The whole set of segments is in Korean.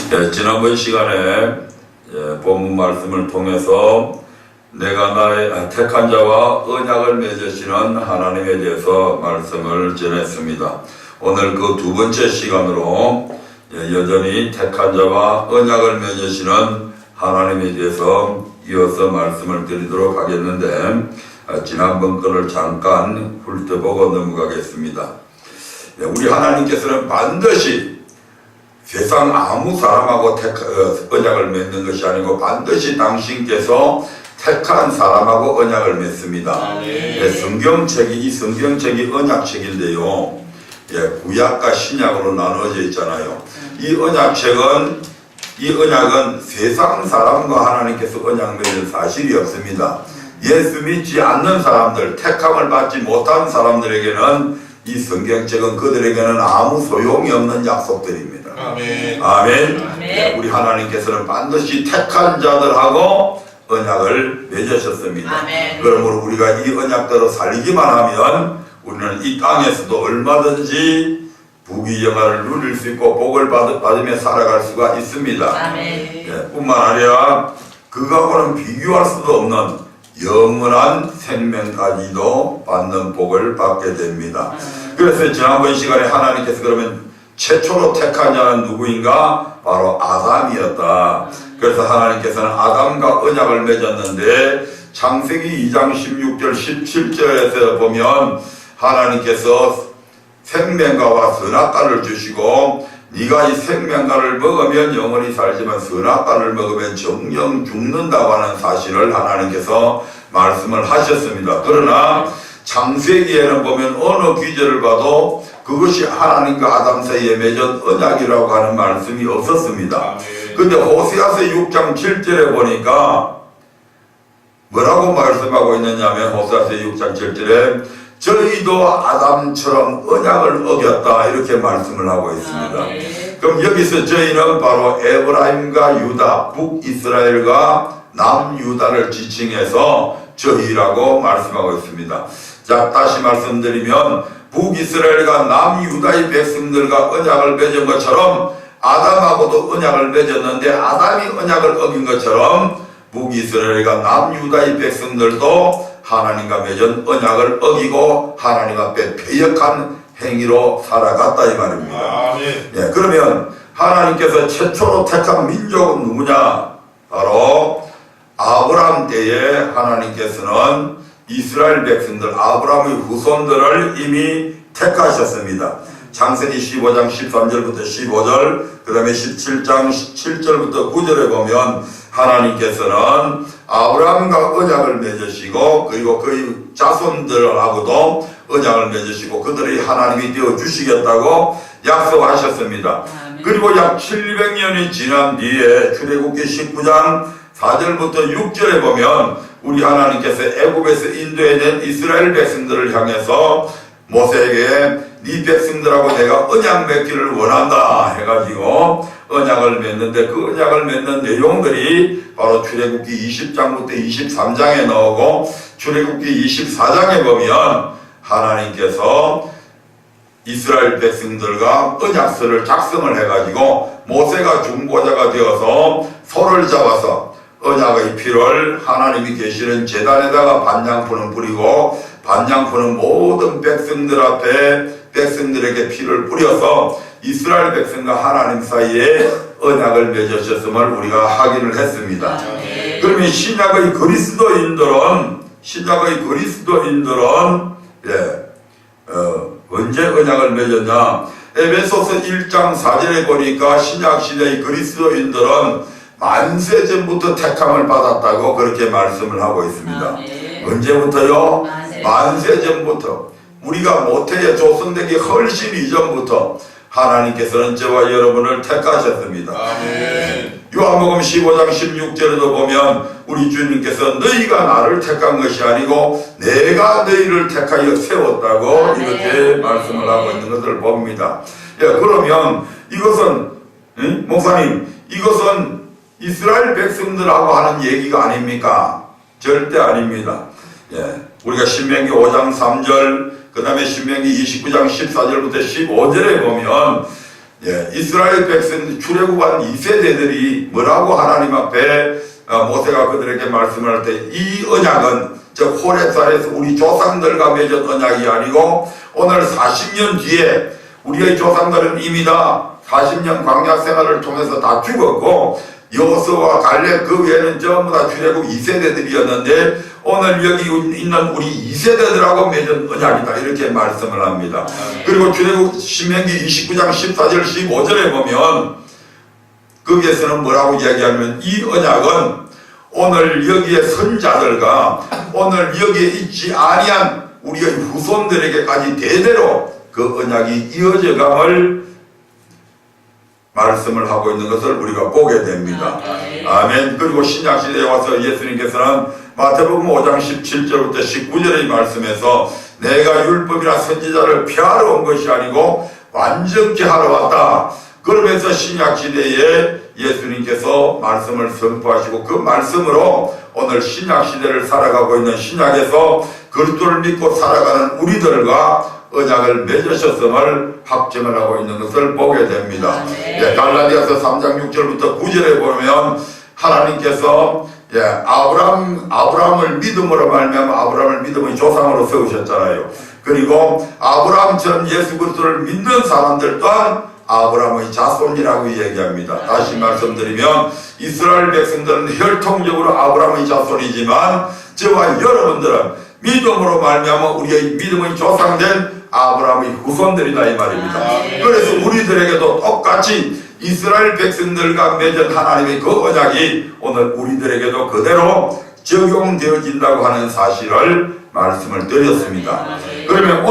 지난번 시간에 본문 말씀을 통해서 내가 나의 택한 자와 언약을 맺으시는 하나님에 대해서 말씀을 전했습니다. 오늘 그 두 번째 시간으로 여전히 택한 자와 언약을 맺으시는 하나님에 대해서 이어서 말씀을 드리도록 하겠는데, 지난번 거를 잠깐 훑어보고 넘어가겠습니다. 우리 하나님께서는 반드시 세상 아무 사람하고 언약을 맺는 것이 아니고 반드시 당신께서 택한 사람하고 언약을 맺습니다. 성경책이, 이 성경책이 언약책인데요, 구약과 신약으로 나누어져 있잖아요. 이 언약은 세상 사람과 하나님께서 언약 맺은 사실이 없습니다. 예수 믿지 않는 사람들, 택함을 받지 못한 사람들에게는 이 성경책은 그들에게는 아무 소용이 없는 약속들입니다. 아멘. 아멘. 우리 하나님께서는 반드시 택한 자들하고 언약을 맺으셨습니다. 아멘. 그러므로 우리가 이 언약대로 살기만 하면 우리는 이 땅에서도 얼마든지 부귀영화를 누릴 수 있고 복을 받으며 살아갈 수가 있습니다. 아멘. 뿐만 아니라 그거하고는 비교할 수도 없는 영원한 생명까지도 받는 복을 받게 됩니다. 그래서 지난번 시간에 하나님께서 그러면 최초로 택한 자는 누구인가? 바로 아담이었다. 그래서 하나님께서는 아담과 언약을 맺었는데, 창세기 2장 16절 17절에서 보면 하나님께서 생명과와 선악과를 주시고, 네가 이 생명과를 먹으면 영원히 살지만 선악과를 먹으면 정령 죽는다고 하는 사실을 하나님께서 말씀을 하셨습니다. 그러나 창세기에는 보면 어느 기절을 봐도 그것이 하나님과 아담 사이에 맺은 언약이라고 하는 말씀이 없었습니다. 근데 호세아서 6장 7절에 보니까 뭐라고 말씀하고 있느냐면, 호세아서 6장 7절에 저희도 아담처럼 언약을 어겼다, 이렇게 말씀을 하고 있습니다. 그럼 여기서 저희는 바로 에브라임과 유다, 북이스라엘과 남유다를 지칭해서 저희라고 말씀하고 있습니다. 자, 다시 말씀드리면 북이스라엘과 남유다의 백성들과 언약을 맺은 것처럼 아담하고도 언약을 맺었는데, 아담이 언약을 어긴 것처럼 북이스라엘과 남유다의 백성들도 하나님과 맺은 언약을 어기고 하나님 앞에 패역한 행위로 살아갔다, 이 말입니다. 그러면 하나님께서 최초로 택한 민족은 누구냐? 바로 아브라함 때에 하나님께서는 이스라엘 백성들, 아브라함의 후손들을 이미 택하셨습니다. 창세기 15장 13절부터 15절, 그 다음에 17장 7절부터 9절에 보면 하나님께서는 아브라함과 언약을 맺으시고, 그리고 그의 자손들하고도 언약을 맺으시고 그들이 하나님이 되어주시겠다고 약속하셨습니다. 그리고 약 700년이 지난 뒤에 출애굽기 19장 4절부터 6절에 보면 우리 하나님께서 애굽에서 인도해낸 이스라엘 백성들을 향해서 모세에게 네 백성들하고 내가 언약 맺기를 원한다 해가지고 언약을 맺는데, 그 언약을 맺는 내용들이 바로 출애굽기 20장부터 23장에 나오고, 출애굽기 24장에 보면 하나님께서 이스라엘 백성들과 언약서를 작성을 해가지고 모세가 중보자가 되어서 소를 잡아서 언약의 피를 하나님이 계시는 제단에다가 반양푼을 뿌리고, 반양푼은 모든 백성들 앞에 백성들에게 피를 뿌려서 이스라엘 백성과 하나님 사이에 언약을 맺으셨음을 우리가 확인을 했습니다. 그러면 신약의 그리스도인들은 언제 언약을 맺었냐? 에베소서 1장 4절에 보니까 신약시대의 그리스도인들은 만세 전부터 택함을 받았다고 그렇게 말씀을 하고 있습니다. 언제부터요? 만세 전부터. 우리가 모태에 조성되기 훨씬 이전부터 하나님께서는 저와 여러분을 택하셨습니다. 요한복음 15장 16절에도 보면 우리 주님께서 너희가 나를 택한 것이 아니고 내가 너희를 택하여 세웠다고 이렇게 말씀을 하고 있는 것을 봅니다. 그러면 이것은, 목사님, 이것은 이스라엘 백성들하고 하는 얘기가 아닙니까? 절대 아닙니다. 우리가 신명기 5장 3절, 그 다음에 신명기 29장 14절부터 15절에 보면 이스라엘 백성 출애굽한 2세대들이 뭐라고 하나님 앞에 모세가 그들에게 말씀을 할 때 이 언약은 즉 호렙산에서 우리 조상들과 맺은 언약이 아니고 오늘 40년 뒤에 우리의 조상들은 이미 다 40년 광야 생활을 통해서 다 죽었고 여호수아와 갈렙 그 외에는 전부 다 출애굽 2세대들이었는데 오늘 여기 있는 우리 2세대들하고 맺은 언약이다 이렇게 말씀을 합니다. 그리고 출애굽 신명기 29장 14절 15절에 보면 거기에서는 뭐라고 이야기하냐면 이 언약은 오늘 여기에 선자들과 오늘 여기에 있지 아니한 우리의 후손들에게까지 대대로 그 언약이 이어져감을 말씀을 하고 있는 것을 우리가 보게 됩니다. 아멘. 그리고 신약시대에 와서 예수님께서는 마태복음 5장 17절부터 19절의 말씀에서 내가 율법이나 선지자를 폐하러 온 것이 아니고 완전케 하러 왔다. 그러면서 신약시대에 예수님께서 말씀을 선포하시고 그 말씀으로 오늘 신약시대를 살아가고 있는 신약에서 그리스도를 믿고 살아가는 우리들과 언약을 맺으셨음을 확증을 하고 있는 것을 보게 됩니다. 갈라디아서 3장 6절부터 9절에 보면 하나님께서 아브라함을 믿음으로 말미암아 아브라함을 믿음의 조상으로 세우셨잖아요. 그리고 아브라함처럼 예수 그리스도를 믿는 사람들 또한 아브라함의 자손이라고 얘기합니다. 다시 말씀드리면 이스라엘 백성들은 혈통적으로 아브라함의 자손이지만 저와 여러분들은 믿음으로 말미암아 우리의 믿음의 조상된 아브라함의 후손들이다 이 말입니다. 그래서 우리들에게도 똑같이 이스라엘 백성들과 맺은 하나님의 그 언약이 오늘 우리들에게도 그대로 적용되어진다고 하는 사실을 말씀을 드렸습니다. 그러면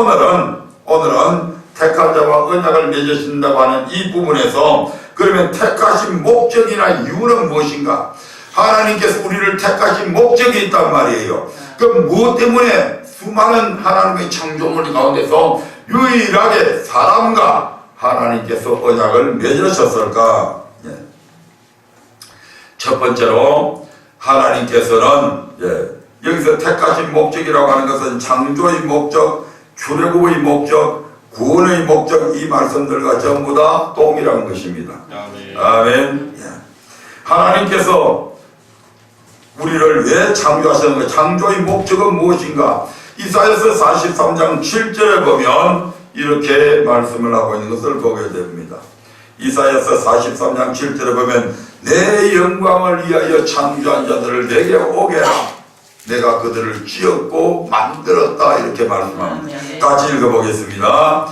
오늘은 택한 자와 언약을 맺으신다고 하는 이 부분에서 그러면 택하신 목적이나 이유는 무엇인가? 하나님께서 우리를 택하신 목적이 있단 말이에요. 그럼 무엇 때문에 수많은 하나님의 창조물 가운데서 유일하게 사람과 하나님께서 언약을 맺으셨을까? 첫 번째로 하나님께서는 여기서 택하신 목적이라고 하는 것은 창조의 목적, 출애굽의 목적, 구원의 목적 이 말씀들과 전부 다 동일한 것입니다. 아멘. 하나님께서 우리를 왜 창조하셨는가? 창조의 목적은 무엇인가? 이사야서 43장 7절에 보면 이렇게 말씀을 하고 있는 것을 보게 됩니다. 이사야서 43장 7절에 보면 내 영광을 위하여 창조한 자들을 내게 오게 하라. 내가 그들을 지었고 만들었다 이렇게 말씀합니다. 같이 읽어보겠습니다.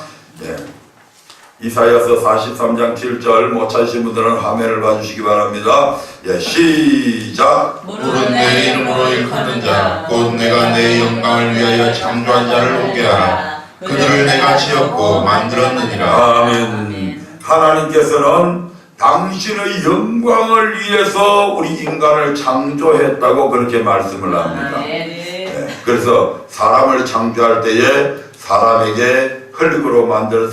이사야서 43장 7절 못 찾으신 분들은 화면을 봐주시기 바랍니다. 시작. 물은 내 이름으로 일컫는 자 곧 내가 내 영광을 위하여 창조한 자를 오게 하라. 그들을 내가 지었고 만들었느니라. 아멘. 하나님께서는 당신의 영광을 위해서 우리 인간을 창조했다고 그렇게 말씀을 합니다. 그래서 사람을 창조할 때에 사람에게 흙으로 만든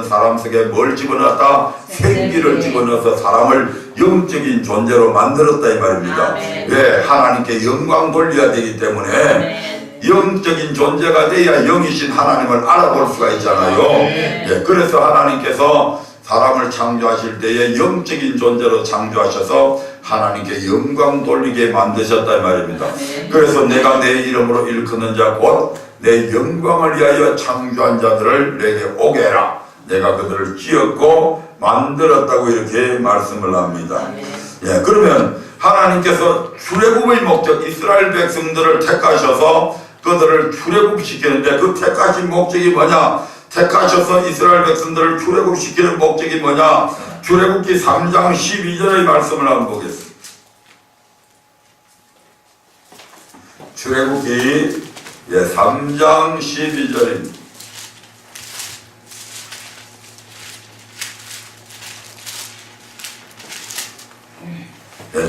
사람 속에 뭘 집어넣었다? 생기를 집어넣어서 사람을 영적인 존재로 만들었다 이 말입니다. 왜? 하나님께 영광 돌려야 되기 때문에 영적인 존재가 돼야 영이신 하나님을 알아볼 수가 있잖아요. 그래서 하나님께서 사람을 창조하실 때에 영적인 존재로 창조하셔서 하나님께 영광 돌리게 만드셨다 이 말입니다. 그래서 내가 내 이름으로 일컫는 자 곧 내 영광을 위하여 창조한 자들을 내게 오게 해라. 내가 그들을 지었고 만들었다고 이렇게 말씀을 합니다. 그러면 하나님께서 출애굽의 목적 이스라엘 백성들을 택하셔서 그들을 출애굽시키는데 그 택하신 목적이 뭐냐? 택하셔서 이스라엘 백성들을 출애굽시키는 목적이 뭐냐? 출애굽기 3장 12절의 말씀을 한번 보겠습니다. 출애굽기 3장 12절입니다.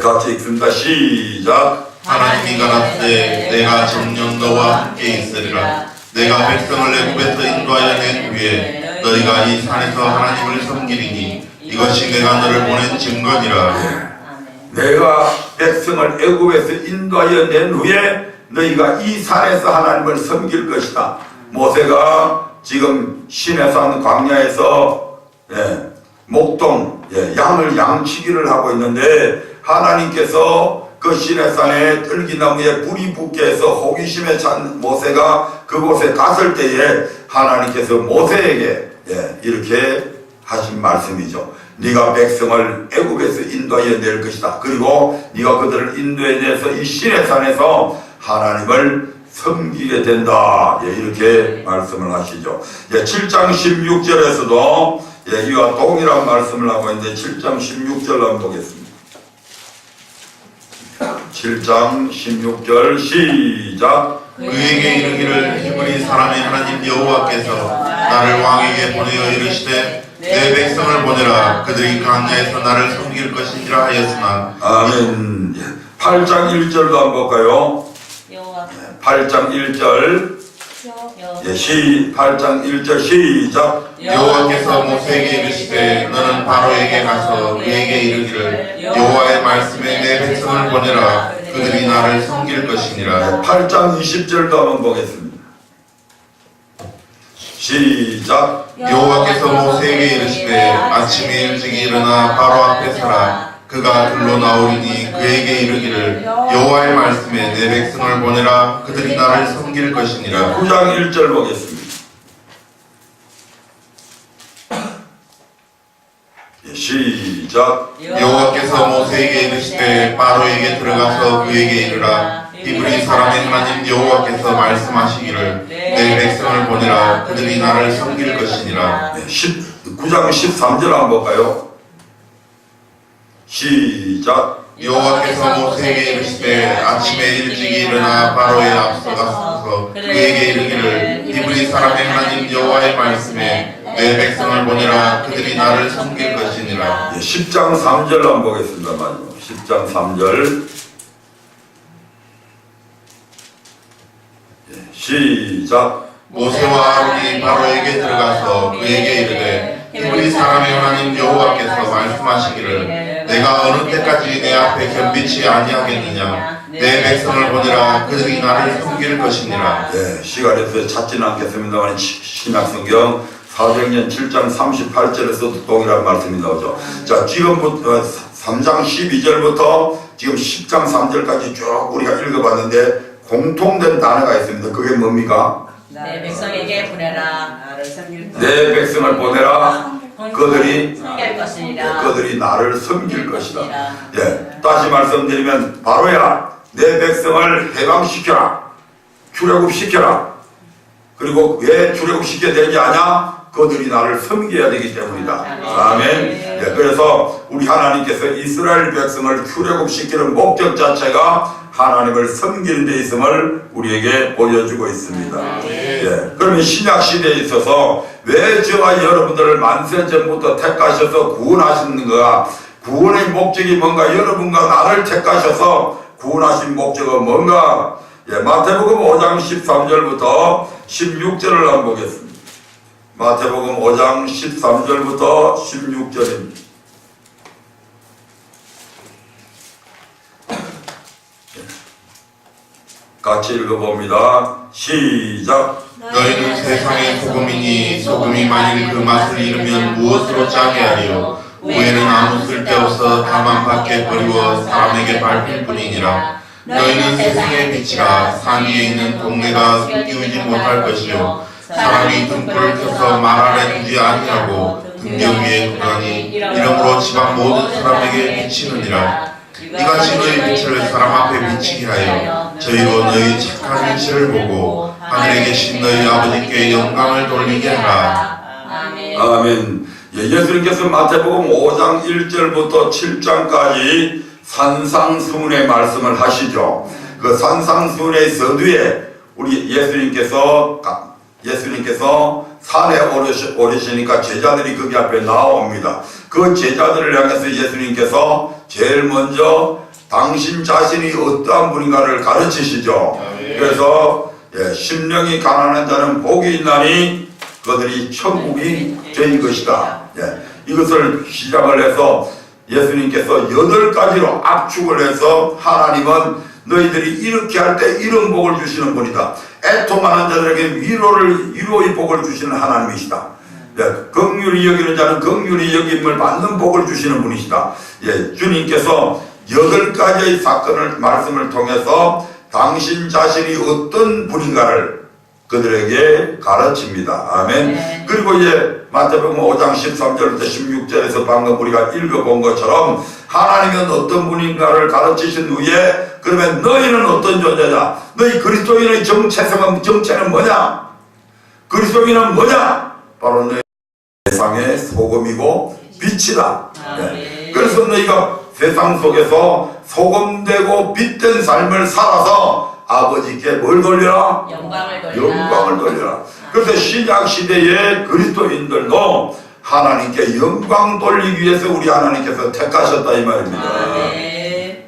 같이 읽습니다. 시작. 하나님이 가라사대 내가 정녕 너와 함께 있으리라. 내가 백성을 애굽에서 인도하여 낸 후에 너희가 이 산에서 하나님을 섬기리니 이것이 내가 너를 보낸 증거니라. 내가 백성을 애굽에서 인도하여 낸 후에 너희가 이 산에서 하나님을 섬길 것이다. 모세가 지금 시내산 광야에서 목동, 양을 양치기를 하고 있는데 하나님께서 그 시내산에 들기나무에 불이 붙게 해서 호기심에 찬 모세가 그곳에 갔을 때에 하나님께서 모세에게 이렇게 하신 말씀이죠. 네가 백성을 애굽에서 인도하여 낼 것이다. 그리고 네가 그들을 인도해내서 이 시내산에서 하나님을 섬기게 된다. 이렇게 말씀을 하시죠. 7장 16절에서도 이와 동일한 말씀을 하고 있는데 7장 16절 한번 보겠습니다. 7장 16절 시작. 그에게 이르기를 히브리 사람의 하나님 여호와께서 나를 왕에게 보내어 이르시되 내 백성을 보내라. 그들이 광야에서 나를 섬길 것이니라 하였으나. 아멘. 8장 1절도 한번 볼까요? 8장 1절 8장 1절 시작. 여호와께서 모세에게 이르시되 너는 바로에게 가서 그에게 이르기를 여호와의 말씀에 내 백성을 보내라. 그들이 나를 섬길 것이니라. 8장 20절도 한번 보겠습니다. 시작. 여호와께서 모세에게 이르시되 아침에 일찍 일어나 바로 앞에 서라. 그가 들로 나오리니 그에게 이르기를 여호와의 말씀에 내 백성을 보내라. 그들이 나를 섬길 것이니라. 9장 1절 보겠습니다. 시작. 여호와께서 모세에게 이르시되 바로에게 들어가서 그에게 이르라. 히브리 사람의 하나님 여호와께서 말씀하시기를 내 백성을 보내라. 그들이 나를 섬길 것이니라. 9장 13절 한번 볼까요? 시작. 여호와께서 모세에게 이르시되 아침에 일찍 일어나 바로에 앞서가서 그에게 이르기를 히브리 사람의 하나님 여호와의 말씀에 내 백성을 보내라. 그들이 나를 섬길 것이니라. 10장 3절 한번 보겠습니다. 마지막 10장 3절 시작. 모세와 아론이 바로에게 들어가서 그에게 이르되 히브리 사람의 하나님 여호와께서 말씀하시기를 내가 어느 때까지 내 앞에 겸비치 아니하겠느냐. 내 백성을 보내라. 그들이 나를 섬길 것이니라. 시간이 없어서 찾지는 않겠습니다만 신약성경 400년 7장 38절에서도 동일한 말씀이 나오죠. 자, 지금부터 3장 12절부터 지금 10장 3절까지 쭉 우리가 읽어봤는데 공통된 단어가 있습니다. 그게 뭡니까? 내 백성에게 보내라. 나를 섬길 내 백성을 보내라. 그들이 섬길 것이니라. 그들이 나를 섬길 것이다. 다시 말씀드리면 바로야 내 백성을 해방시켜라. 출애굽시켜라. 그리고 왜 출애굽시켜야 되지 않냐? 그들이 나를 섬겨야 되기 때문이다. 아멘. 그래서 우리 하나님께서 이스라엘 백성을 출애굽시키는 목적 자체가 하나님을 섬기는 데 있음을 우리에게 보여주고 있습니다. 그러면 신약 시대에 있어서 왜 저와 여러분들을 만세 전부터 택하셔서 구원하시는가? 구원의 목적이 뭔가? 여러분과 나를 택하셔서 구원하신 목적은 뭔가? 마태복음 5장 13절부터 16절을 한번 보겠습니다. 마태복음 5장 13절부터 16절입니다. 같이 읽어봅니다. 시작. 너희는 세상의 소금이니 소금이 만일 그 맛을 잃으면 무엇으로 짜게 하리요. 후에는 아무 쓸데없어 다만 밖에 버리고 사람에게 밟힐 뿐이니라. 너희는 세상의 빛이라. 산 위에 있는 동네가 숨기우지 못할 것이요. 사람이 등불을 켜서 말 아래 두지 아니하고 등경 위에 두나니 이러므로 집안 모든 사람에게 비치느니라. 이같이 너희 빛을 사람 앞에 비치게 하여 저희로 너희 착한 일치를 보고 하늘에 계신 너희 아버지께 영광을 돌리게 하라. 아멘. 예수님께서 마태복음 5장 1절부터 7장까지 산상수훈의 말씀을 하시죠. 그 산상수훈의 서두에 우리 예수님께서 산에 오르시니까 제자들이 거기 앞에 나옵니다. 그 제자들을 향해서 예수님께서 제일 먼저 당신 자신이 어떠한 분인가를 가르치시죠. 그래서 심령이 가난한 자는 복이 있나니 그들이 천국이 된 것이다. 이것을 시작을 해서 예수님께서 8가지로 압축을 해서 하나님은 너희들이 이렇게 할 때 이런 복을 주시는 분이다. 애통하는 자들에게 위로의 복을 주시는 하나님이시다. 긍휼히 여기는 자는 긍휼히 여김을 받는 복을 주시는 분이시다. 주님께서 8가지의 사건을 말씀을 통해서 당신 자신이 어떤 분인가를 그들에게 가르칩니다. 아멘. 네. 그리고 마태복음 5장 13절부터 16절에서 방금 우리가 읽어본 것처럼 하나님은 어떤 분인가를 가르치신 후에 그러면 너희는 어떤 존재냐? 너희 그리스도인의 정체는 뭐냐? 그리스도인은 뭐냐? 바로 너희 세상의 소금이고 빛이다. 아멘. 그래서 너희가 세상 속에서 소금되고 빛된 삶을 살아서 아버지께 뭘 돌려라? 영광을 돌려라. 영광을 돌려라. 그래서 신약 시대의 그리스도인들도 하나님께 영광 돌리기 위해서 우리 하나님께서 택하셨다 이 말입니다. 아멘.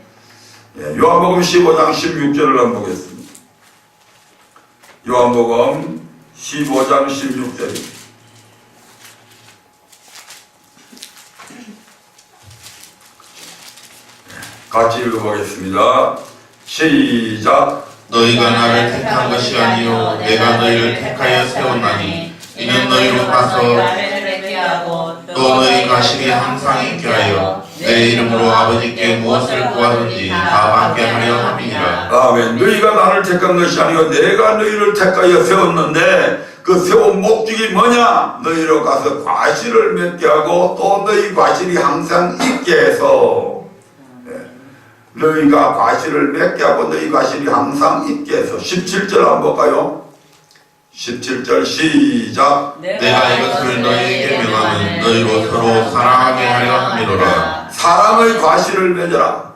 요한복음 15장 16절을 한번 보겠습니다. 요한복음 15장 16절. 같이 읽어보겠습니다. 시작. 너희가 나를 택한 것이 아니요 내가 너희를 택하여 세웠나니 이는 너희로 가서 또 너희 가실이 항상 있게 하여 내 이름으로 아버지께 무엇을 구하든지 다 받게 하려 함이니라. 아멘. 너희가 나를 택한 것이 아니고 내가 너희를 택하여 세웠는데 그 세운 목적이 뭐냐? 너희로 가서 과실을 맺게 하고 또 너희 과실이 항상 있게 해서 너희가 과실을 맺게 하고 너희 과실이 항상 있게 해서 17절 한번 볼까요? 17절 시작. 내가 이것을 너희에게 명하면 너희로 서로 사랑하게 하려 함이로라. 사랑의 과실을 맺어라.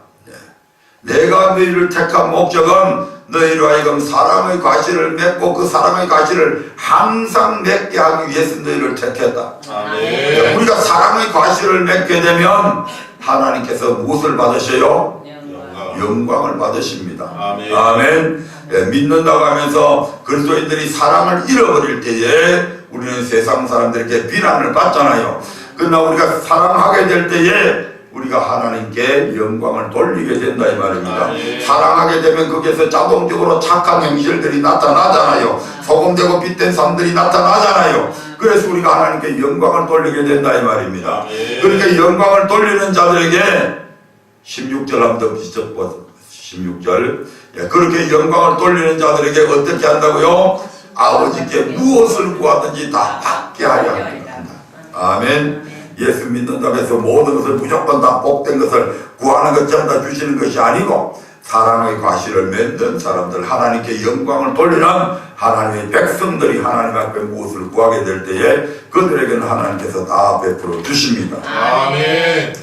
내가 너희를 택한 목적은 너희로 하여금 사랑의 과실을 맺고 그 사랑의 과실을 항상 맺게 하기 위해서 너희를 택했다. 아멘. 우리가 사랑의 과실을 맺게 되면 하나님께서 무엇을 받으셔요? 영광을 받으십니다. 아멘. 아멘. 믿는다고 하면서 그리스도인들이 사랑을 잃어버릴 때에 우리는 세상 사람들에게 비난을 받잖아요. 그러나 우리가 사랑하게 될 때에 우리가 하나님께 영광을 돌리게 된다 이 말입니다. 아멘. 사랑하게 되면 거기에서 자동적으로 착한 행실들이 나타나잖아요. 소금되고 빛된 삶들이 나타나잖아요. 그래서 우리가 하나님께 영광을 돌리게 된다 이 말입니다. 아멘. 그러니까 영광을 돌리는 자들에게 16절 한번 더 16절. 그렇게 영광을 돌리는 자들에게 어떻게 한다고요? 아버지께 무엇을 구하든지 다 받게 하려 합니다. 아멘. 예수 믿는다고 해서 모든 것을 무조건 다 복된 것을 구하는 것 전부 다 주시는 것이 아니고 사랑의 과실을 맺는 사람들, 하나님께 영광을 돌리는 하나님의 백성들이 하나님 앞에 무엇을 구하게 될 때에 그들에게는 하나님께서 다 베풀어 주십니다. 아멘.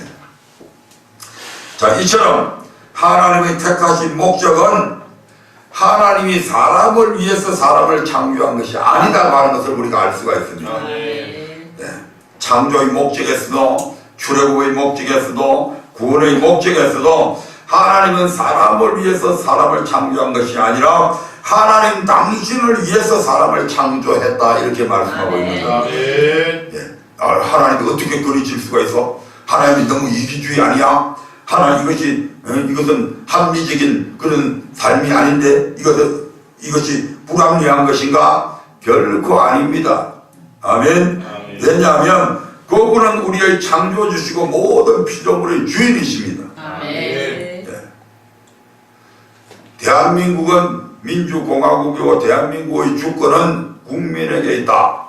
자, 이처럼 하나님의 택하신 목적은 하나님이 사람을 위해서 사람을 창조한 것이 아니다고 하는 것을 우리가 알 수가 있습니다. 창조의 목적에서도 출애굽의 목적에서도 구원의 목적에서도 하나님은 사람을 위해서 사람을 창조한 것이 아니라 하나님 당신을 위해서 사람을 창조했다 이렇게 말씀하고 있습니다. 아멘. 하나님이 어떻게 그리칠 수가 있어? 하나님이 너무 이기주의 아니야? 하나님 이것은 합리적인 그런 삶이 아닌데 이것이 불합리한 것인가? 결코 아닙니다. 아멘. 왜냐하면 그분은 우리의 창조주시고 모든 피조물의 주인이십니다. 아멘. 대한민국은 민주공화국이고 대한민국의 주권은 국민에게 있다.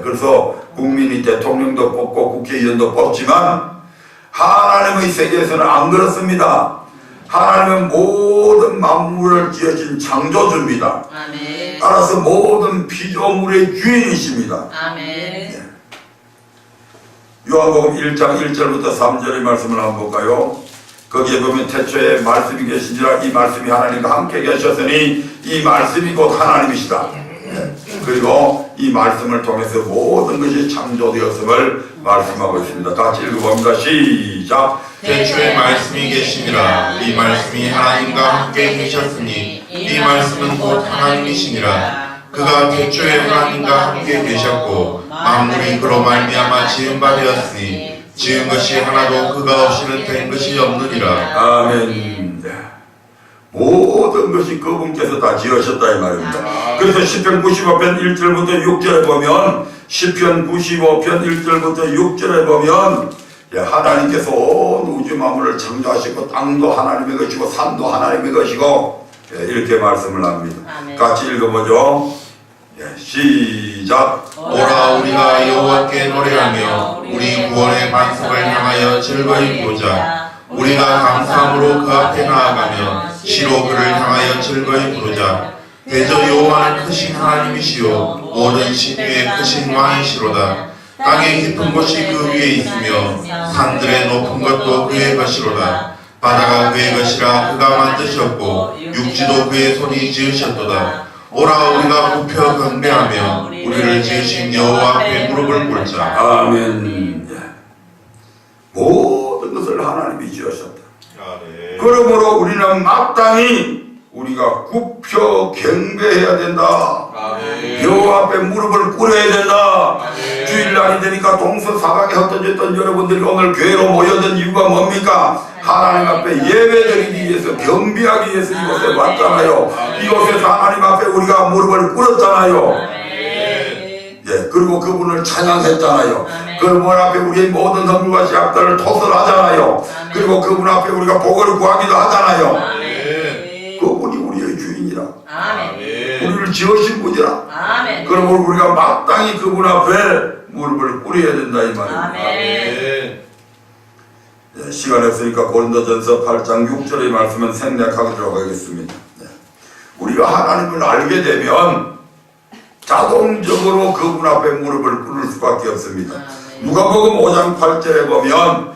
그래서 국민이 대통령도 뽑고 국회의원도 뽑지만 하나님의 세계에서는 안 그렇습니다. 하나님은 모든 만물을 지어진 창조주입니다. 아멘. 따라서 모든 피조물의 주인이십니다. 아멘. 요한복음 1장 1절부터 3절의 말씀을 한번 볼까요? 거기에 보면 태초에 말씀이 계신지라 이 말씀이 하나님과 함께 계셨으니 이 말씀이 곧 하나님이시다. 그리고 이 말씀을 통해서 모든 것이 창조되었음을 말씀하고 있습니다. 같이 읽어봅니다. 시작. 태초에 말씀이 계시니라 이 말씀이 하나님과 함께 계셨으니 이 말씀은 곧 하나님이시니라. 그가 태초에 하나님과 함께 계셨고 만물이 그로 말미암아 지은 바 되었으니 지은 것이 하나도 그가 없이는 된 것이 없느니라. 아멘. 모든 것이 그분께서 다 지으셨다 이 말입니다. 그래서 시편 95편 1절부터 6절에 보면 시편 95편 1절부터 6절에 보면 하나님께서 온 우주 만물을 창조하시고 땅도 하나님의 것이고 산도 하나님의 것이고 이렇게 말씀을 합니다. 아멘. 같이 읽어보죠. 시작. 오라 우리가 여호와께 노래하며 우리 구원의 반석을 향하여 즐거이 부르자. 우리가 감사함으로 그 앞에 나아가며 시로 그를 향하여 즐거이 부르자. 대저 여호와는 크신 하나님이시요 모든 신 위에 크신 왕이시로다. 땅의 깊은 곳이 그 위에 있으며 산들의 높은 것도 그의 것이로다. 바다가 그의 것이라 그가 만드셨고 육지도 그의 손이 지으셨도다. 오라 우리가 굽혀 경배하며 우리를 지으신 여호와 앞에 무릎을 꿇자. 아멘. 모든 것을 하나님이 지으셨다. 네. 그러므로 우리는 마땅히 우리가 굽혀 경배해야 된다. 여호와 앞에 무릎을 꿇어야 된다. 주일날이 되니까 동서사방에 흩어졌던 여러분들이 오늘 교회로 모여든 이유가 뭡니까? 하나님 앞에 예배드리기 위해서 경배하기 위해서 이곳에 왔잖아요. 이곳에서 하나님 앞에 우리가 무릎을 꿇었잖아요. 그리고 그분을 찬양했잖아요. 그분 앞에 우리의 모든 선물과 제약들을 토설하잖아요. 그리고 그분 앞에 우리가 복을 구하기도 하잖아요. 그분이 우리의 주인이라. 우리를 지으신 분이라. 그러므로 우리가 마땅히 그분 앞에 무릎을 꿇어야 된다 이 말입니다. 시간 없으니까 고린도전서 8장 6절의 말씀은 생략하도록 하겠습니다. 우리가 하나님을 알게 되면 자동적으로 그분 앞에 무릎을 꿇을 수밖에 없습니다. 누가복음 5장 8절에 보면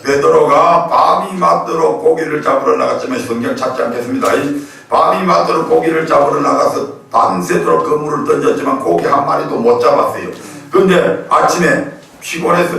베드로가 밤이 맞도록 고기를 잡으러 나갔지만 성경 찾지 않겠습니다. 밤이 맞도록 고기를 잡으러 나가서 밤새도록 그물을 던졌지만 고기 한 마리도 못 잡았어요. 그런데 아침에 피곤해서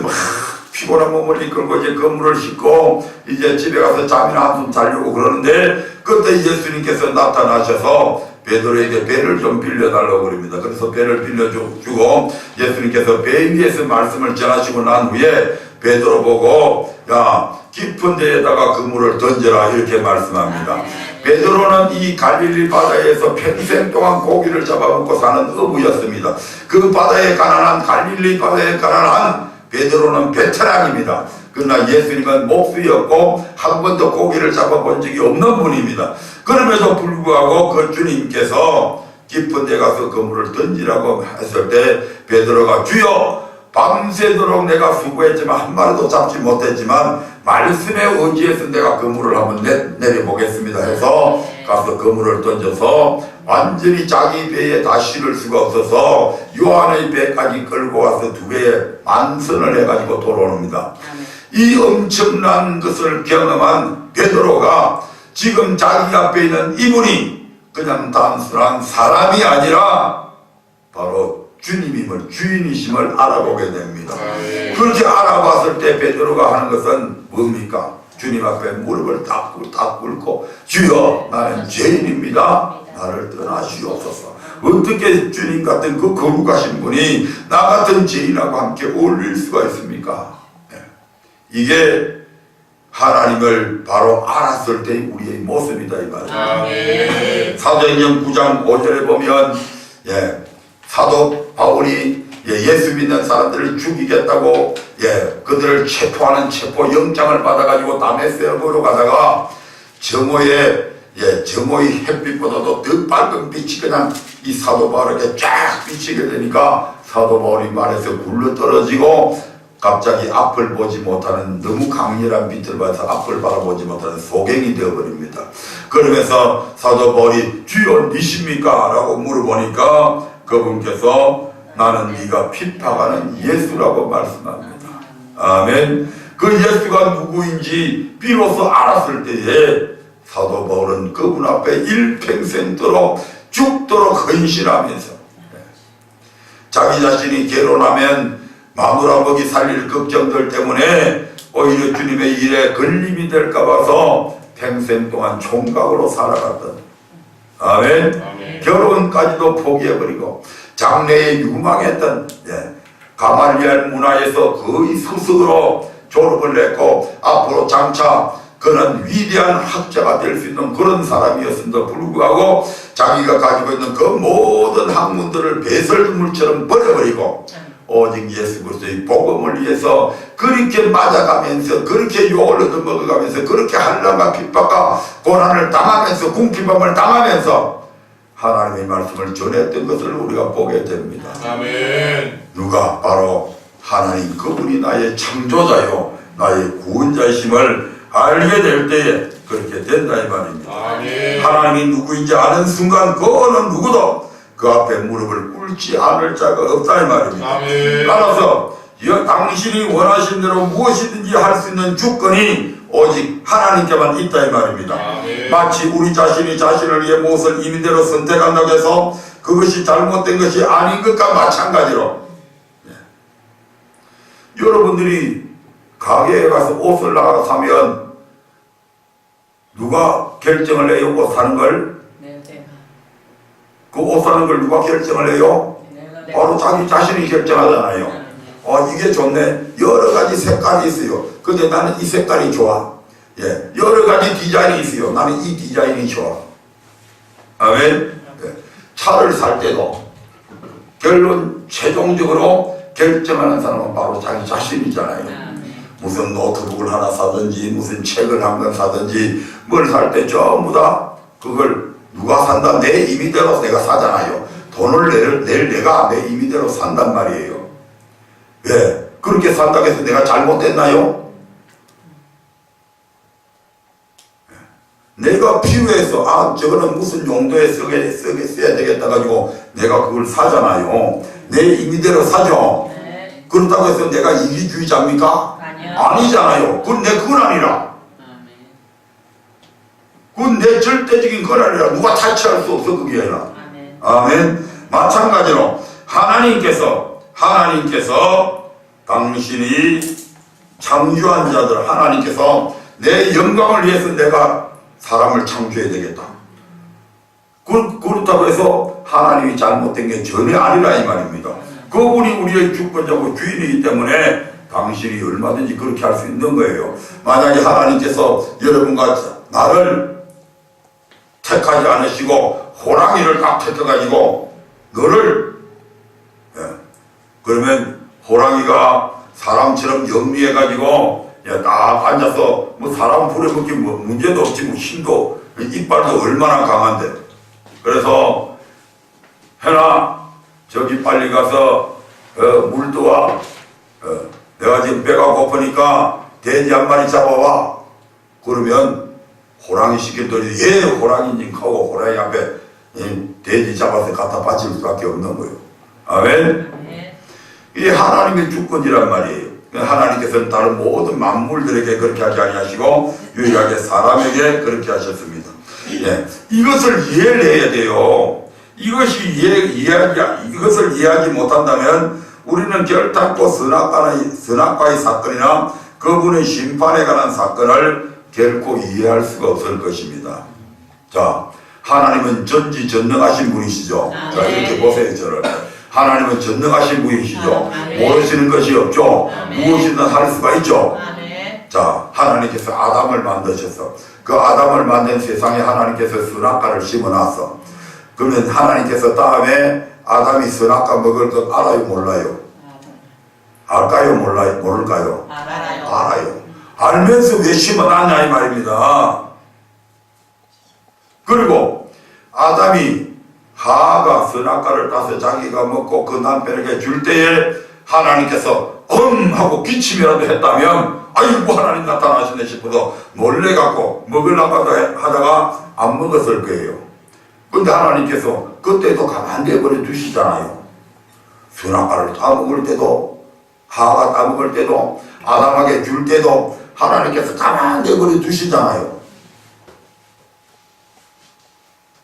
피곤한 몸을 이끌고 이제 그물을 싣고 이제 집에 가서 잠이나 한숨 자려고 그러는데 그때 예수님께서 나타나셔서 베드로에게 배를 좀 빌려달라고 그럽니다. 그래서 배를 빌려주고 예수님께서 배 위에서 말씀을 전하시고 난 후에 베드로 보고 야 깊은 데에다가 그물을 던져라 이렇게 말씀합니다. 베드로는 이 갈릴리 바다에서 평생 동안 고기를 잡아먹고 사는 어부였습니다. 그 바다에 가난한 갈릴리 바다에 가난한 베드로는 베테랑입니다. 그러나 예수님은 목수였고 한 번도 고기를 잡아본 적이 없는 분입니다. 그럼에도 불구하고 그 주님께서 깊은 데 가서 그물을 던지라고 했을 때 베드로가 주여 밤새도록 내가 수고했지만 한 마리도 잡지 못했지만 말씀에 의지해서 내가 그물을 한번 내려보겠습니다 해서 가서 그물을 던져서 완전히 자기 배에 다 실을 수가 없어서 요한의 배까지 끌고 와서 두 배에 만선을 해가지고 돌아옵니다. 이 엄청난 것을 경험한 베드로가 지금 자기 앞에 있는 이분이 그냥 단순한 사람이 아니라 바로 주님임을 주인이심을 알아보게 됩니다. 그렇게 알아봤을 때 베드로가 하는 것은 뭡니까? 주님 앞에 무릎을 딱 꿇고 주여 나는 죄인입니다. 나를 떠나시옵소서. 어떻게 주님 같은 그 거룩하신 분이 나 같은 죄인하고 함께 어울릴 수가 있습니까? 이게 하나님을 바로 알았을 때 우리의 모습이다 이 말이에요. 사도행전 9장 5절에 보면 사도 바울이 예수 믿는 사람들을 죽이겠다고 그들을 체포하는 체포 영장을 받아가지고 다메섹으로 가다가 정오의 햇빛보다도 더 밝은 빛이 그냥 이 사도 바울에게 쫙 비치게 되니까 사도 바울이 말에서 굴러 떨어지고 갑자기 앞을 보지 못하는 너무 강렬한 빛을 봐서 앞을 바라보지 못하는 소경이 되어버립니다. 그러면서 사도 바울이 주여 니십니까? 라고 물어보니까 그분께서 나는 네가 핍박하는 예수라고 말씀합니다. 아멘. 그 예수가 누구인지 비로소 알았을 때에 사도 바울은 그분 앞에 일평생도록 죽도록 헌신하면서 자기 자신이 괴로나면 마누라 먹이 살릴 걱정들 때문에 오히려 주님의 일에 걸림이 될까 봐서 평생 동안 총각으로 살아갔던 아멘. 결혼까지도 포기해버리고 장래에 유망했던 가말리엘 문화에서 거의 스승으로 졸업을 했고 앞으로 장차 그 그는 위대한 학자가 될 수 있는 그런 사람이었음에도 불구하고 자기가 가지고 있는 그 모든 학문들을 배설물처럼 버려버리고 오직 예수 그리스도의 복음을 위해서 그렇게 맞아가면서 그렇게 욕을 얻어먹어가면서 그렇게 한란과 핍박과 고난을 당하면서 궁핍함을 당하면서 하나님의 말씀을 전했던 것을 우리가 보게 됩니다. 아멘. 누가? 바로 하나님 그분이 나의 창조자요 나의 구원자이심을 알게 될 때에 그렇게 된다 이 말입니다. 아멘. 하나님이 누구인지 아는 순간 그 어느 누구도 그 앞에 무릎을 꿇지 않을 자가 없다 이 말입니다. 아멘. 따라서 당신이 원하신 대로 무엇이든지 할 수 있는 주권이 오직 하나님께만 있다 이 말입니다. 아멘. 마치 우리 자신이 자신을 위해 무엇을 임의대로 선택한다고 해서 그것이 잘못된 것이 아닌 것과 마찬가지로 여러분들이 가게에 가서 옷을 나가서 사면 누가 결정을 해요? 옷 사는 걸? 그 옷 사는 걸 누가 결정을 해요? 바로 자기 자신이 결정하잖아요. 이게 좋네. 여러 가지 색깔이 있어요. 근데 나는 이 색깔이 좋아. 예, 여러 가지 디자인이 있어요. 나는 이 디자인이 좋아. 아멘. 예. 차를 살 때도 결론 최종적으로 결정하는 사람은 바로 자기 자신이잖아요. 무슨 노트북을 하나 사든지 무슨 책을 한 권 사든지 뭘 살 때 전부 다 그걸 누가 산다? 내 임의대로 내가 사잖아요. 돈을 낼 내가 내 임의대로 산단 말이에요. 왜? 그렇게 산다고 해서 내가 잘못됐나요? 내가 필요해서 저거는 무슨 용도에 써야 되겠다 가지고 내가 그걸 사잖아요. 내 임의대로 사죠. 그렇다고 해서 내가 이기주의자입니까? 아니잖아요. 그건 아니라. 그건 내 절대적인 건 아니라 누가 타치할 수 없어 그게 아니라. 아멘. 마찬가지로 하나님께서 당신이 창조한 자들 하나님께서 내 영광을 위해서 내가 사람을 창조해야 되겠다. 그렇다고 해서 하나님이 잘못된 게 전혀 아니라 이 말입니다. 그분이 우리의 주권자고 주인이기 때문에 당신이 얼마든지 그렇게 할 수 있는 거예요. 만약에 하나님께서 여러분과 나를 택하지 않으시고 호랑이를 딱 택해가지고 너를 그러면 호랑이가 사람처럼 영리해가지고 딱 앉아서 뭐 사람 부려먹기 뭐 문제도 없지 뭐 힘도 이빨도 얼마나 강한데 그래서 해나 저기 빨리 가서 물 떠와 내가 지금 배가 고프니까 돼지 한 마리 잡아와 그러면 호랑이 시켰더니 예 호랑이님 하고 호랑이 앞에 돼지 잡아서 갖다 바칠 수밖에 없는 거예요. 아멘. 이게 하나님의 주권이란 말이에요. 하나님께서는 다른 모든 만물들에게 그렇게 하지 아니하시고 유일하게 사람에게 그렇게 하셨습니다. 예, 이것을 이해를 해야 돼요. 이것을 이해하지 못한다면 우리는 결단코 선악과의 사건이나 그분의 심판에 관한 사건을 결코 이해할 수가 없을 것입니다. 자, 하나님은 전지전능하신 분이시죠. 자, 이렇게 보세요, 저를. 하나님은 전능하신 분이시죠. 모르시는 것이 없죠. 무엇이든 할 수가 있죠. 자, 하나님께서 아담을 만드셔서 그 아담을 만든 세상에 하나님께서 선악과를 심어놨어. 그러면 하나님께서 다음에 아담이 선악과 먹을 것 알아요, 몰라요? 알까요, 몰라요? 모를까요? 알아요. 알면서 왜 심어놨냐 이 말입니다. 그리고 아담이 하가 선악과를 따서 자기가 먹고 그 남편에게 줄 때에 하나님께서 하고 기침이라도 했다면 아이고 하나님 나타나시네 싶어서 놀래갖고 먹으려고 하다가 안 먹었을 거예요. 근데 하나님께서 그때도 가만히 내버려 두시잖아요. 선악과를 따먹을 때도 하가 따먹을 때도 아담에게 줄 때도 하나님께서 가만히 내버려 두시잖아요.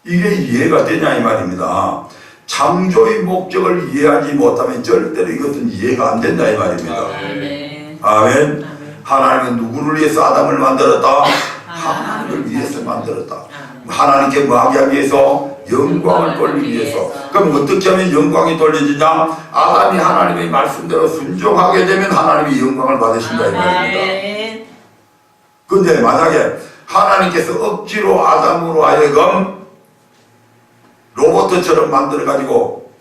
이게 이해가 되냐 이 말입니다. 창조의 목적을 이해하지 못하면 절대로 이것은 이해가 안 된다 이 말입니다. 아멘. 하나님은 누구를 위해서 아담을 만들었다? 하나님을 위해서 만들었다. 하나님께 뭐 하기 위해서? 영광을 돌리기 위해서. 그럼 어떻게 하면 영광이 돌려지냐? 아담이 하나님의 말씀대로 순종하게 되면 하나님이 영광을 받으신다 이 말입니다. 근데 만약에 하나님께서 억지로 아담으로 하여금 로봇처럼 만들어가지고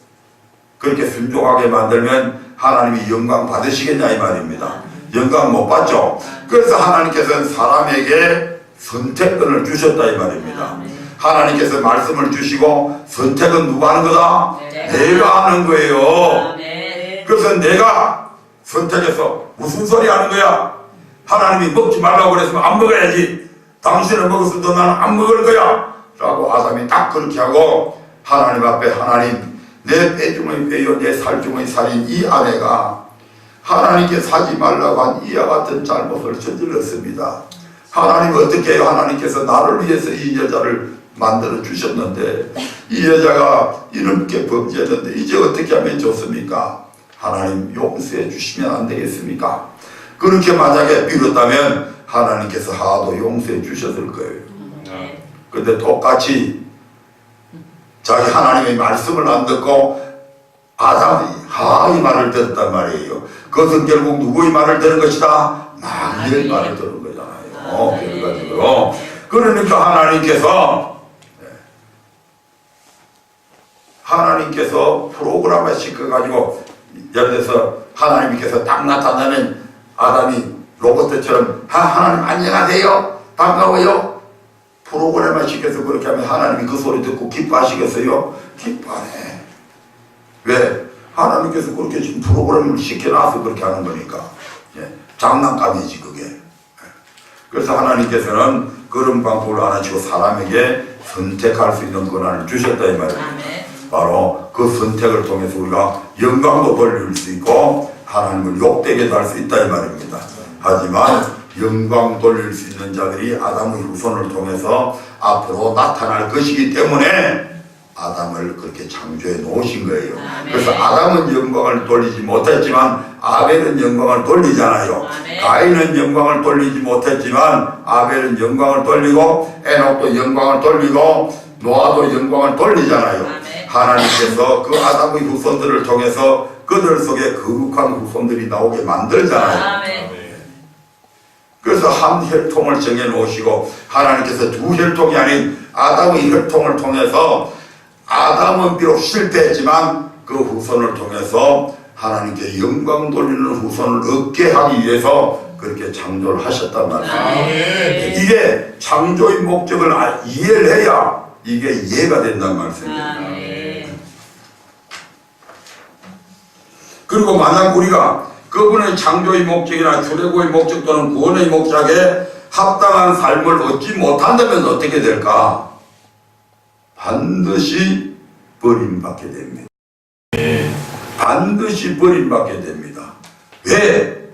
그렇게 순종하게 만들면 하나님이 영광 받으시겠냐 이 말입니다. 영광 못 받죠. 그래서 하나님께서는 사람에게 선택권을 주셨다 이 말입니다. 하나님께서 말씀을 주시고 선택은 누가 하는 거다? 내가 하는 거예요. 그래서 내가 선택해서 무슨 소리 하는 거야? 하나님이 먹지 말라고 그랬으면 안 먹어야지. 당신은 먹었어도 나는 안 먹을 거야 라고 아담이 딱 그렇게 하고 하나님 앞에 하나님 내 뼈중의 뼈요 내 살중의 살인 이 아내가 하나님께서 하지 말라고 한 이와 같은 잘못을 저질렀습니다. 하나님 어떻게 해요? 하나님께서 나를 위해서 이 여자를 만들어 주셨는데 이 여자가 이렇게 범죄했는데 이제 어떻게 하면 좋습니까? 하나님 용서해 주시면 안 되겠습니까? 그렇게 만약에 빌었다면 하나님께서 하도 용서해 주셨을 거예요. 근데 똑같이 자기 하나님의 말씀을 안 듣고 아담이 이 말을 들었단 말이에요. 그것은 결국 누구의 말을 들은 것이다? 마귀의 말을 들은 거잖아요. 그래가지고 그러니까 하나님께서 프로그램을 시켜가지고 예를 들어서 하나님께서 딱 나타나면 아담이 로봇처럼 하나님 안녕하세요 반가워요 프로그램을 시켜서 그렇게 하면 하나님이 그 소리 듣고 기뻐하시겠어요? 기뻐하네. 왜? 하나님께서 그렇게 지금 프로그램을 시켜놔서 그렇게 하는 거니까. 장난감이지 그게. 그래서 하나님께서는 그런 방법을 안 하시고 사람에게 선택할 수 있는 권한을 주셨다 이 말이에요. 바로 그 선택을 통해서 우리가 영광도 돌릴 수 있고 하나님을 욕되게도 할 수 있다 이 말입니다. 하지만 영광 돌릴 수 있는 자들이 아담의 후손을 통해서 앞으로 나타날 것이기 때문에 아담을 그렇게 창조해 놓으신 거예요. 그래서 아담은 영광을 돌리지 못했지만 아벨은 영광을 돌리잖아요. 가인은 영광을 돌리지 못했지만 아벨은 영광을 돌리고 에녹도 영광을 돌리고 노아도 영광을 돌리잖아요. 하나님께서 그 아담의 후손들을 통해서 그들 속에 거룩한 후손들이 나오게 만들잖아요. 그래서 한 혈통을 정해 놓으시고 하나님께서 두 혈통이 아닌 아담의 혈통을 통해서 아담은 비록 실패했지만 그 후손을 통해서 하나님께 영광 돌리는 후손을 얻게 하기 위해서 그렇게 창조를 하셨단 말이에요. 이게 창조의 목적을 이해를 해야 이게 이해가 된다는 말씀입니다. 그리고 만약 우리가 그분의 창조의 목적이나 출애굽의 목적 또는 구원의 목적에 합당한 삶을 얻지 못한다면 어떻게 될까? 반드시 버림받게 됩니다. 반드시 버림받게 됩니다. 왜?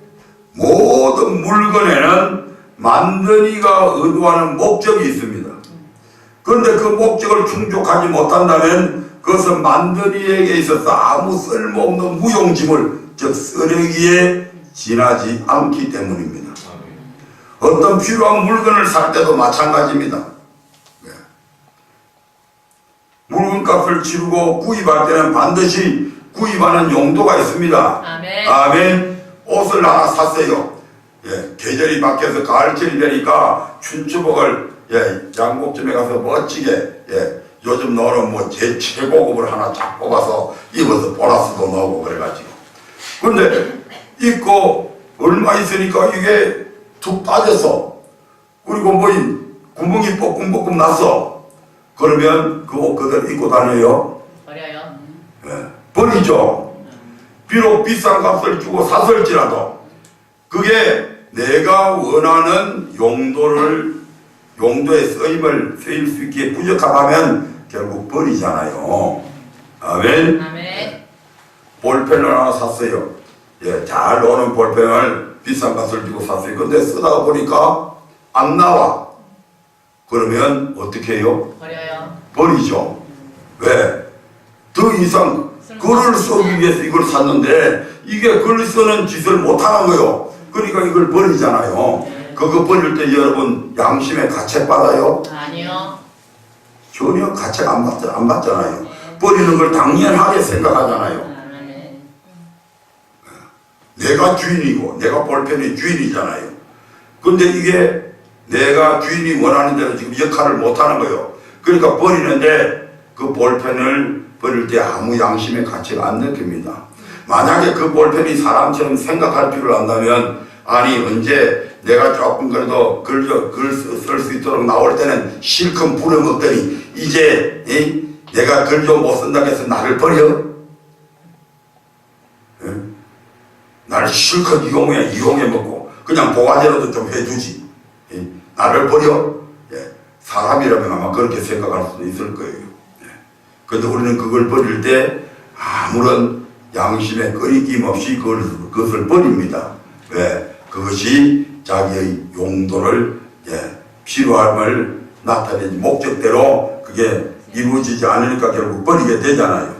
모든 물건에는 만드니가 의도하는 목적이 있습니다. 그런데 그 목적을 충족하지 못한다면 그것은 만드니에게 있어서 아무 쓸모없는 무용지물 즉 쓰레기에 지나지 않기 때문입니다. 어떤 필요한 물건을 살 때도 마찬가지입니다. 물건값을 치르고 구입할 때는 반드시 구입하는 용도가 있습니다. 아멘. 옷을 하나 샀어요. 계절이 바뀌어서 가을철이 되니까 춘추복을 양복점에 가서 멋지게 요즘 나오는 뭐 제 최고급을 하나 쫙 뽑아서 입어서 보너스도 나오고 그래가지고 근데 입고 얼마 있으니까 이게 툭 빠져서 그리고 뭐 구멍이 뻐끔뻐끔 났어. 그러면 그 옷 그대로 입고 다녀요? 버려요. 버리죠. 비록 비싼 값을 주고 샀을지라도 그게 내가 원하는 용도의 쓰일 수 있기에 부족하다면 결국 버리잖아요. 아멘. 볼펜을 하나 샀어요. 잘 노는 볼펜을 비싼 값을 주고 샀어요. 근데 쓰다가 보니까 안 나와. 그러면 어떻게 해요? 버리죠. 왜? 더 이상 글을 쓰기 위해서 이걸 샀는데 이게 글 쓰는 짓을 못하는 거예요. 그러니까 이걸 버리잖아요. 그거 버릴 때 여러분 양심에 가책 받아요? 아니요. 전혀 가책 안 받잖아요. 버리는 걸 당연하게 생각하잖아요. 내가 주인이고 내가 볼펜의 주인이잖아요. 근데 이게 내가 주인이 원하는 대로 지금 역할을 못하는 거예요. 그러니까 버리는데 그 볼펜을 버릴 때 아무 양심의 가치가 안 느낍니다. 만약에 그 볼펜이 사람처럼 생각할 줄을 안다면, 아니 언제 내가 조금 그래도 글 쓸 수 있도록 나올 때는 실컷 부려먹더니 이제 내가 글 좀 못 쓴다고 해서 나를 버려? 나를 실컷 이용해먹고 그냥 보관제로도 좀 해주지. 나를 버려? 사람이라면 아마 그렇게 생각할 수도 있을 거예요. 그런데 우리는 그걸 버릴 때 아무런 양심의 거리낌 없이 그것을 버립니다. 왜? 그것이 자기의 용도를, 필요함을 나타내지 목적대로 그게 이루어지지 않으니까 결국 버리게 되잖아요.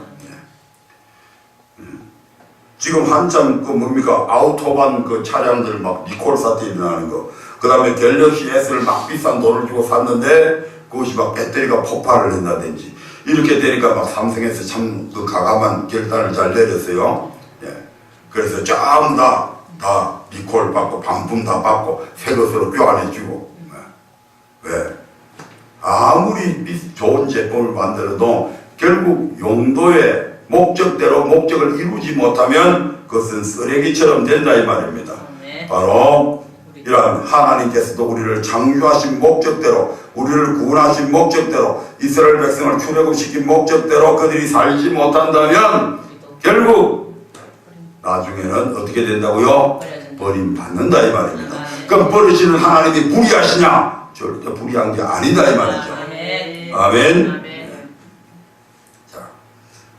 지금 한참 그 뭡니까 아우토반 그 차량들 막 니콜 사태 일어나는 거, 그 다음에 갤럭시 S를 막 비싼 돈을 주고 샀는데 그것이 막 배터리가 폭발을 한다든지 이렇게 되니까 막 삼성에서 참 그 가감한 결단을 잘 내렸어요. 그래서 전부 다 니콜 받고 반품 다 받고 새 것으로 교환해주고. 왜? 아무리 좋은 제품을 만들어도 결국 용도의 목적대로 목적을 이루지 못하면 그것은 쓰레기처럼 된다 이 말입니다. 바로 이러한 하나님께서도 우리를 창조하신 목적대로, 우리를 구원하신 목적대로, 이스라엘 백성을 출애굽시킨 목적대로 그들이 살지 못한다면 결국 나중에는 어떻게 된다고요? 버림받는다 이 말입니다. 그럼 버리시는 하나님이 불의하시냐? 절대 불의한 게 아니다 이 말이죠. 아멘. 자,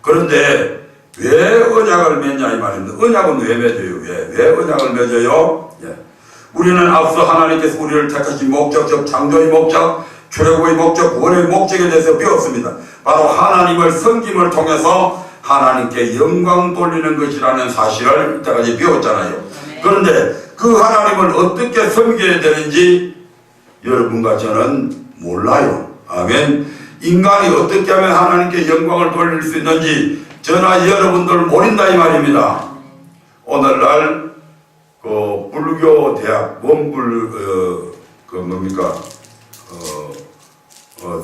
그런데 왜 언약을 맺냐 이 말입니다. 언약은 왜 맺어요? 왜 언약을 맺어요? 우리는 앞서 하나님께서 우리를 택하신 목적, 즉 창조의 목적, 출애굽의 목적, 구원의 목적에 대해서 배웠습니다. 바로 하나님을 섬김을 통해서 하나님께 영광 돌리는 것이라는 사실을 이때까지 배웠잖아요. 그런데 그 하나님을 어떻게 섬겨야 되는지 여러분과 저는 몰라요. 아멘. 인간이 어떻게 하면 하나님께 영광을 돌릴 수 있는지 저나 여러분들 모른다 이 말입니다. 오늘날 그 불교 대학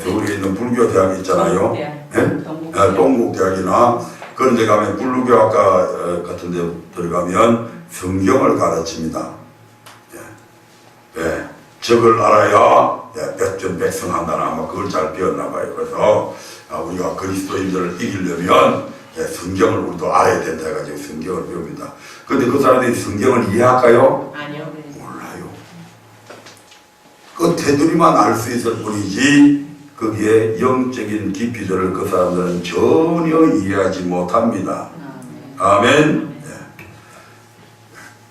서울에 있는 불교 대학 있잖아요. 동국대학이나 그런 데 가면 불교학과 같은 데 들어가면 성경을 가르칩니다. 적을 알아야 백전백승한다나 아마 그걸 잘 배웠나 봐요. 그래서 우리가 그리스도인들을 이기려면 성경을 우리도 알아야 된다 해가지고 성경을 배웁니다. 그런데 그 사람들이 성경을 이해할까요? 아니요. 몰라요. 그 테두리만 알 수 있을 뿐이지 거기에 영적인 깊이들을 그 사람들은 전혀 이해하지 못합니다. 아멘.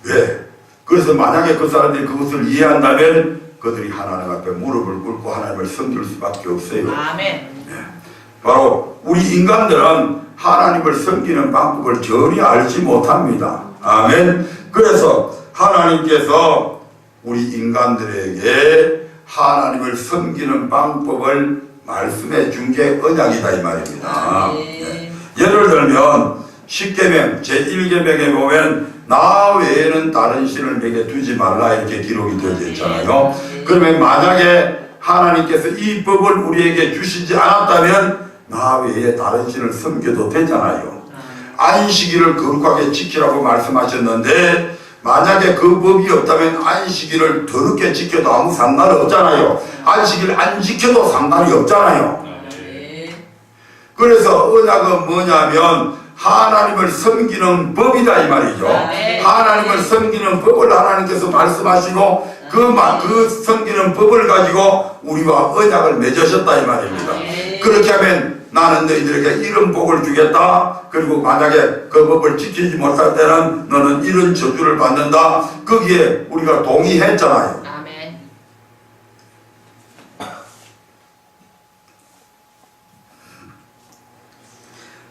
왜? 그래서 만약에 그 사람들이 그것을 이해한다면 그들이 하나님 앞에 무릎을 꿇고 하나님을 섬길 수밖에 없어요. 아멘. 바로 우리 인간들은 하나님을 섬기는 방법을 전혀 알지 못합니다. 아멘. 그래서 하나님께서 우리 인간들에게 하나님을 섬기는 방법을 말씀해 준 게 언약이다 이 말입니다. 예를 들면 십계명 제1계명에 보면 나 외에는 다른 신을 내게 두지 말라 이렇게 기록이 되어 있잖아요. 그러면 만약에 하나님께서 이 법을 우리에게 주시지 않았다면 나 외에 다른 신을 섬겨도 되잖아요. 안식일을 거룩하게 지키라고 말씀하셨는데 만약에 그 법이 없다면 안식일을 더럽게 지켜도 아무 상관이 없잖아요. 안식일 안 지켜도 상관이 없잖아요. 그래서 언약은 뭐냐면 하나님을 섬기는 법이다 이 말이죠. 하나님을 섬기는 법을 하나님께서 말씀하시고 그 섬기는 법을 가지고 우리와 언약을 맺으셨다 이 말입니다. 그렇게 하면 나는 너희들에게 이런 복을 주겠다. 그리고 만약에 그 법을 지키지 못할 때는 너는 이런 저주를 받는다. 거기에 우리가 동의했잖아요. 아멘.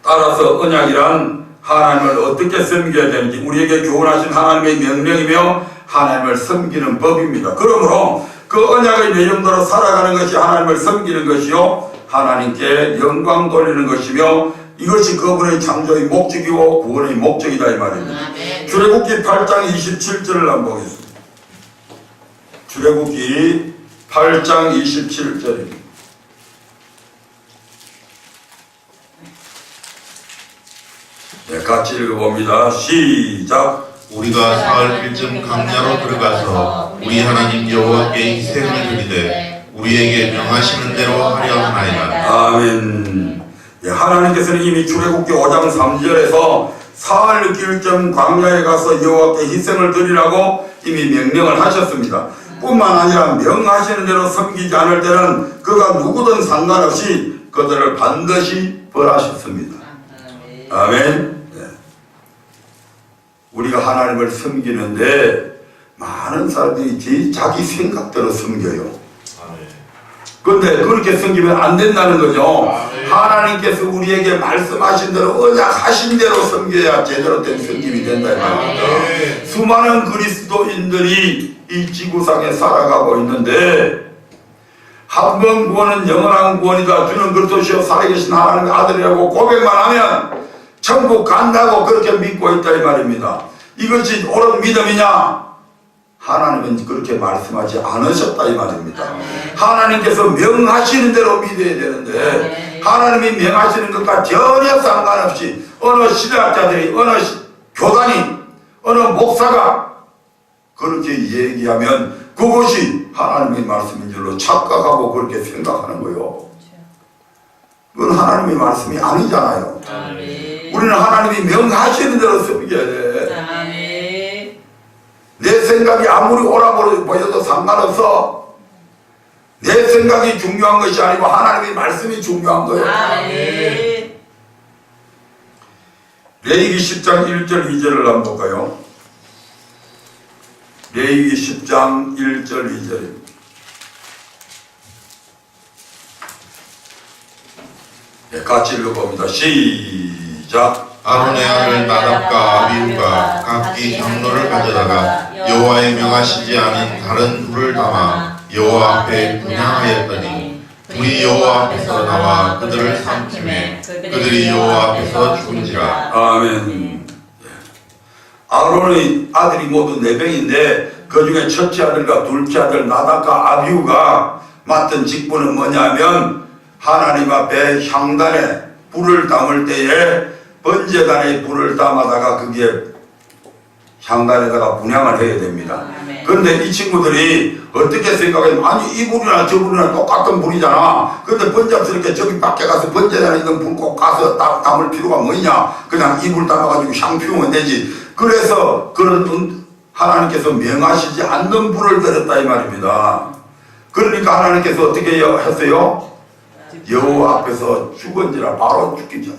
따라서 언약이란 하나님을 어떻게 섬겨야 되는지 우리에게 교훈하신 하나님의 명령이며 하나님을 섬기는 법입니다. 그러므로 그 언약의 내용대로 살아가는 것이 하나님을 섬기는 것이요 하나님께 영광 돌리는 것이며 이것이 그분의 창조의 목적이고 구원의 목적이다 이 말입니다. 출애굽기 8장 27절을 한번 보겠습니다. 출애굽기 8장 27절입니다. 네, 같이 읽어봅니다. 시작. 우리가 사흘 길쯤 강야로 들어가서 우리 하나님 여호와께 희생을 드리되 우리에게 명하시는 대로 하려 하나이다. 아멘. 예, 하나님께서는 이미 출애굽기 5장 3절에서 사흘 길쯤 광야에 가서 여호와께 희생을 드리라고 이미 명령을 하셨습니다. 뿐만 아니라 명하시는 대로 섬기지 않을 때는 그가 누구든 상관없이 그들을 반드시 벌하셨습니다. 아멘. 네. 우리가 하나님을 섬기는데 많은 사람들이 자기 생각대로 섬겨요. 그런데 그렇게 섬기면 안 된다는 거죠. 하나님께서 우리에게 말씀하신 대로 언약하신 대로 섬겨야 제대로 된 섬김이 된다 이 말입니다. 수많은 그리스도인들이 이 지구상에 살아가고 있는데 한 번 구원은 영원한 구원이다. 주는 그리스도시요 살아계신 하나님의 아들이라고 고백만 하면 천국 간다고 그렇게 믿고 있다 이 말입니다. 이것이 옳은 믿음이냐? 하나님은 그렇게 말씀하지 않으셨다 이 말입니다. 하나님께서 명하시는 대로 믿어야 되는데 하나님이 명하시는 것과 전혀 상관없이 어느 신학자들이 어느 교단이 어느 목사가 그렇게 얘기하면 그것이 하나님의 말씀인 줄로 착각하고 그렇게 생각하는 거예요. 그건 하나님의 말씀이 아니잖아요. 우리는 하나님이 명하시는 대로 섬겨야 돼. 내 생각이 아무리 옳아 보여도 상관없어. 내 생각이 중요한 것이 아니고 하나님의 말씀이 중요한 거예요. 레위기 10장 1절 2절을 한번 볼까요? 레위기 10장 1절 2절입니다. 네, 같이 읽어봅니다. 시작. 아론의 아들 나답과 아비후가 각기 향로를 가져다가 여호와의 명하시지 않은 다른 불을 담아 여호와 앞에 분향하였더니 불이 여호와 앞에서 나와 그들을 삼키매 그들이 여호와 앞에서 죽은지라. 아멘. 아론의 아들이 모두 4명인데 그 중에 첫째 아들과 둘째 아들 나답과 아비후가 맡은 직분은 뭐냐면 하나님 앞에 향단에 불을 담을 때에 번제단에 불을 담아다가 그게 향단에다가 분향을 해야 됩니다. 그런데 이 친구들이 어떻게 생각하면 아니 이 불이나 저 불이나 똑같은 불이잖아. 그런데 번잡스럽게 저기 밖에 가서 번제단에 있는 불 꼭 가서 담을 필요가 뭐냐. 그냥 이 불 담아가지고 향 피우면 되지. 그래서 그런 하나님께서 명하시지 않는 불을 들였다 이 말입니다. 그러니까 하나님께서 어떻게 했어요? 여호와 앞에서 죽은지라 바로 죽기죠.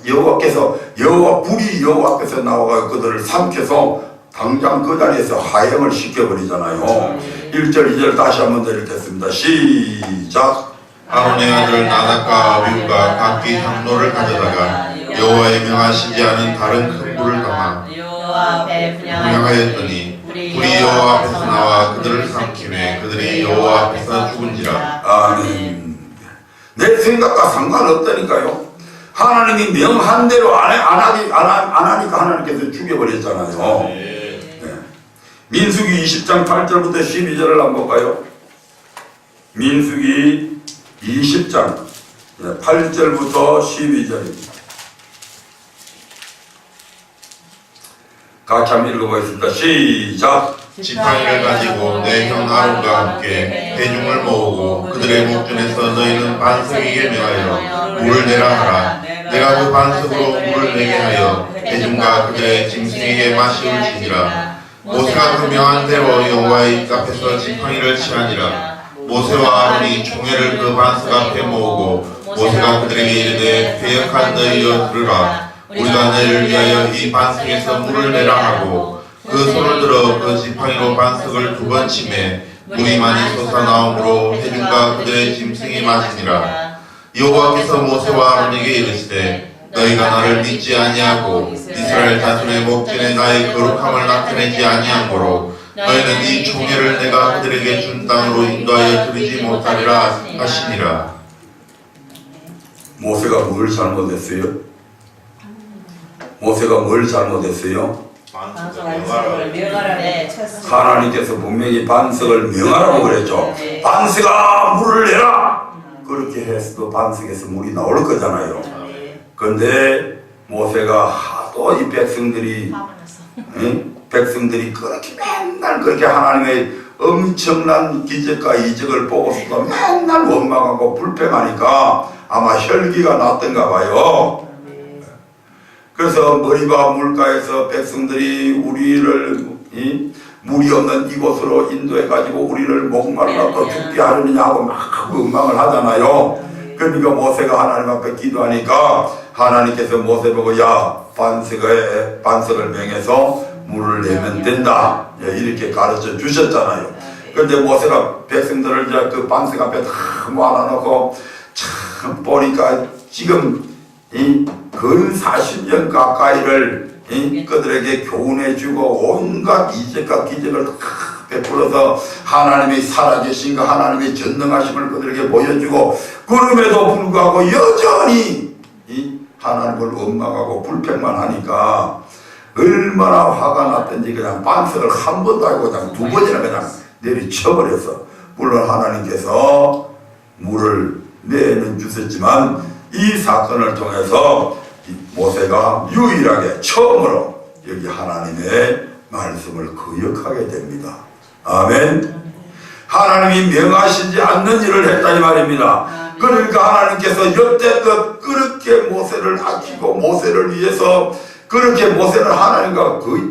불이 여호와 앞에서 나와가 그들을 삼켜서 당장 그 자리에서 하염을 시켜버리잖아요. 1절 2절 다시 한번 더 읽겠습니다. 시작. 아론의 아들 나답과 아비후가 각기 향로를 가져다가 여호와의 명하시지 않은 다른 큰 불을 담아 여호와 앞에 분향하였더니 불이 여호와 앞에서 나와 그들을 삼키매 그들이 여호와 앞에서 죽은지라. 아멘. 내 생각과 상관없다니까요. 하나님이 명한 대로 안 하니까 하나님께서 죽여버렸잖아요. 네. 민수기 20장 8절부터 12절을 한번 볼까요? 민수기 20장 8절부터 12절입니다. 같이 한번 읽어보겠습니다. 시작. 지팡이를 가지고 내 형 아론과 함께 회중을 모으고 그들의 목전에서 너희는 반석에게 명하여 물을 내라 하라. 내가 그 반석으로 물을 내게 하여 회중과 그들의 짐승에게 마시울 지니라. 모세가 그 명한 대로 여호와의 앞에서 지팡이를 취하니라. 모세와 아론이 총회를 그 반석 앞에 모으고 모세가 그들에게 이르되 패역한 너희여 들으라. 우리가 너희를 위하여 이 반석에서 물을 내라 하고 그 손을 들어 그 지팡이로 반석을 2번 치매 물이 많이 솟아나오므로 회중과 그들의 짐승이 마시니라. 여호와께서 모세와 아론에게 이르시되 너희가 나를 믿지 아니하고 이스라엘 자손의 목전에 나의 거룩함을 나타내지 아니하므로 너희는 이 총회를 내가 그들에게 준 땅으로 인도하여 드리지 못하리라 하시니라. 모세가 뭘 잘못했어요? 모세가 뭘 잘못했어요? 반석을 명하라네 쳤습니다. 하나님께서 분명히 반석을 명하라고 그랬죠. 반석아 물을 내라. 그렇게 해서도 반석에서 물이 나올 거잖아요. 그런데 모세가 하도 이 백성들이 백성들이 그렇게 맨날 그렇게 하나님의 엄청난 기적과 이적을 보고서도 맨날 원망하고 불평하니까 아마 혈기가 났던가 봐요. 그래서 머리바 물가에서 백성들이 우리를 물이 없는 이곳으로 인도해 가지고 우리를 목말라 또 죽게 하려느냐 하고 막 원망을 하잖아요. 그러니까 모세가 하나님 앞에 기도하니까 하나님께서 모세 보고 야 반석을 명해서 물을 내면 된다 이렇게 가르쳐 주셨잖아요. 그런데 모세가 백성들을 이제 그 반석 앞에 다 모아놓고 참 보니까 지금 근 40년 가까이를 그들에게 교훈해주고 온갖 이적과 기적을 베풀어서 하나님의 살아계신 거 하나님의 전능하심을 그들에게 보여주고 그럼에도 불구하고 여전히 하나님을 원망하고 불평만 하니까 얼마나 화가 났던지 그냥 반석을 한 번도 아니고 그냥 두 번이나 그냥 내리쳐버려서 물론 하나님께서 물을 내는 주셨지만 이 사건을 통해서 모세가 유일하게 처음으로 여기 하나님의 말씀을 거역하게 됩니다. 아멘. 하나님이 명하시지 않는 일을 했다 이 말입니다. 그러니까 하나님께서 여태껏 그렇게 모세를 아끼고 모세를 위해서 그렇게 모세는 하나님과 거의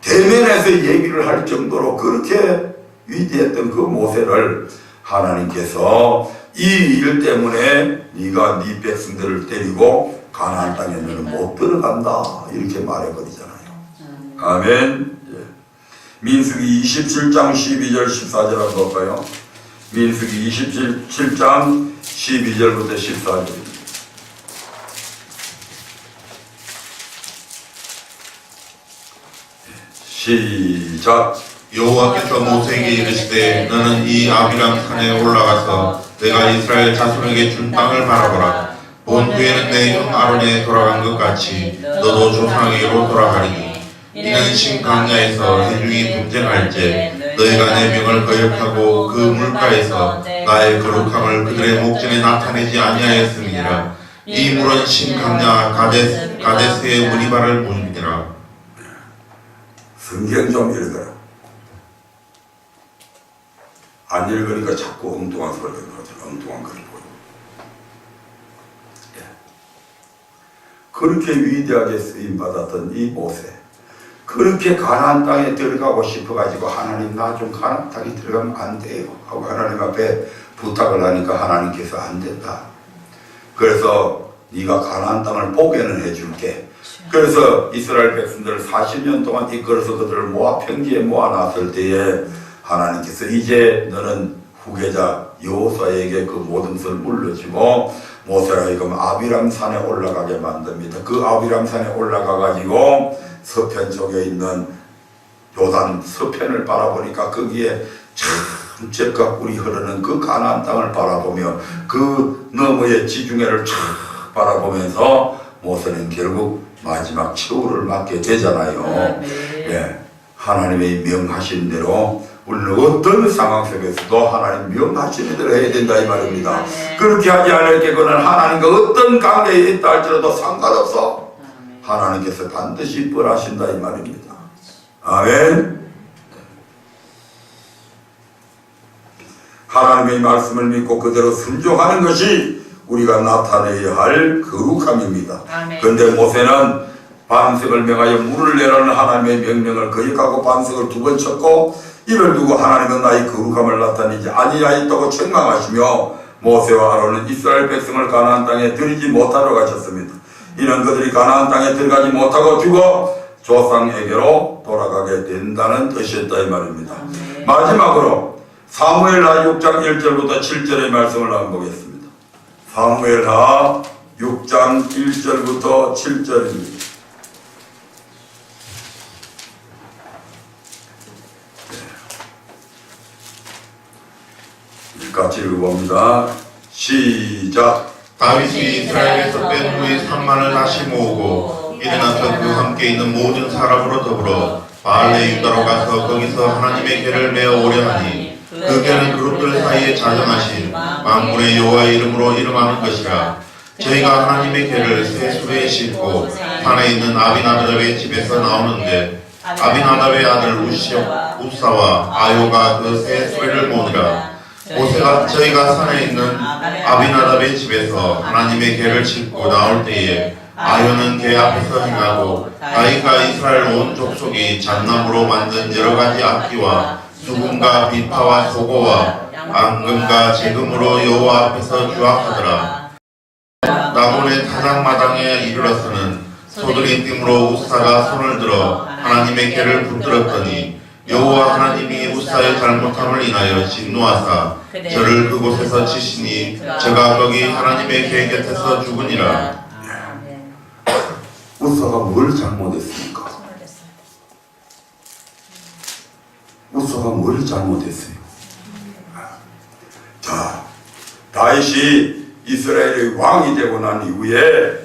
대면에서 얘기를 할 정도로 그렇게 위대했던 그 모세를 하나님께서 이 일 때문에 네가 네 백성들을 때리고 가나안 땅에 너는 못 들어간다 이렇게 말해버리잖아요. 아멘. 민수기 27장 12절 14절 한번 볼까요? 민수기 27장 12절부터 14절입니다. 시작. 여호와께서 모세에게 이르시되 너는 이 아비람 산에 올라가서 내가 이스라엘 자손에게 준 땅을 바라보라. 본 후에는 내 형 아론에 돌아간 것 같이 너도 조상에게로 돌아가리니 이는 신강야에서 해중이 분쟁할 때 너희가 내 명을 거역하고 그 물가에서 나의 거룩함을 그들의 목전에 나타내지 아니하였음이니라. 이 물은 신강야 가데스의 무리바를 물이니라. 성경 좀 읽어라. 안 읽으니까 자꾸 엉뚱한 소리가 나오잖아. 엉뚱한 글을 보여. 그렇게 위대하게 쓰임받았던 이 모세, 그렇게 가나안 땅에 들어가고 싶어가지고 하나님 나 좀 가나안 땅에 들어가면 안 돼요 하고 하나님 앞에 부탁을 하니까 하나님께서 안 된다. 그래서 네가 가나안 땅을 보게는 해줄게. 그래서 이스라엘 백성들을 40년 동안 이끌어서 그들을 모아 평지에 모아놨을 때에 하나님께서 이제 너는 후계자 여호수아에게 그 모든 것을 물려주고 모세가 이금 아비람 산에 올라가게 만듭니다. 그 아비람 산에 올라가 가지고 서편 쪽에 있는 요단 서편을 바라보니까 거기에 참 젖과 꿀이 흐르는 그 가나안 땅을 바라보며 그 너머의 지중해를 쫙 바라보면서 모세는 결국 마지막 최후를 맞게 되잖아요. 예, 하나님의 명하신 대로 우리는 어떤 상황 속에서도 하나님 명하시는 대로 해야 된다 이 말입니다. 그렇게 하지 않을 경우는 하나님과 어떤 관계에 있다 할지라도 상관없어. 하나님께서 반드시 벌하신다 이 말입니다. 아멘. 하나님의 말씀을 믿고 그대로 순종하는 것이 우리가 나타내야 할 거룩함입니다. 그런데 모세는 반석을 명하여 물을 내라는 하나님의 명령을 거역하고 반석을 두 번 쳤고 이를 두고 하나님은 나의 거룩함을 나타내지 아니하였다고 책망하시며 모세와 아론은 이스라엘 백성을 가나안 땅에 들이지 못하러 가셨습니다. 이는 그들이 가나안 땅에 들어가지 못하고 죽어 조상에게로 돌아가게 된다는 뜻이었다 이 말입니다. 마지막으로 사무엘하 6장 1절부터 7절의 말씀을 한번 보겠습니다. 사무엘하 6장 1절부터 7절입니다. 같이 읽어봅니다. 시작. 다윗이 이스라엘에서 뺀 후에 3만을 다시 모으고 일어나서 그 함께 있는 모든 사람으로 더불어 바알레 유다로 가서 거기서 하나님의 궤를 메어 오려 하니 그 궤는 그룹들 사이에 자정하신 만군의 여호와의 이름으로 이름하는 것이라. 저희가 하나님의 궤를 새 수레에 싣고 산에 있는 아비나답의 집에서 나오는데 아비나답의 아들 우사와 아요가 그 새 수레를 모으니라. 저희가 산에 있는 아비나답의 집에서 하나님의 궤를 싣고 나올 때에 아요는 궤 앞에서 행하고 아이가 이스라엘 온 족속이 잣나무로 만든 여러 가지 악기와 수금과 비파와 소고와 앙금과 재금으로 여호와 앞에서 주악하더라. 나본의 타작마당에 이르러서는 소들이 띵으로 우사가 손을 들어 하나님의 궤를 붙들었더니 여호와 하나님이 우사의 잘못함을 인하여 진노하사 저를 그곳에서 치시니 저가 거기 하나님의 궤 곁에서 죽으니라. 우사가 뭘 잘못했습니까? 우사가 뭘 잘못했어요? 자, 다윗이 이스라엘의 왕이 되고 난 이후에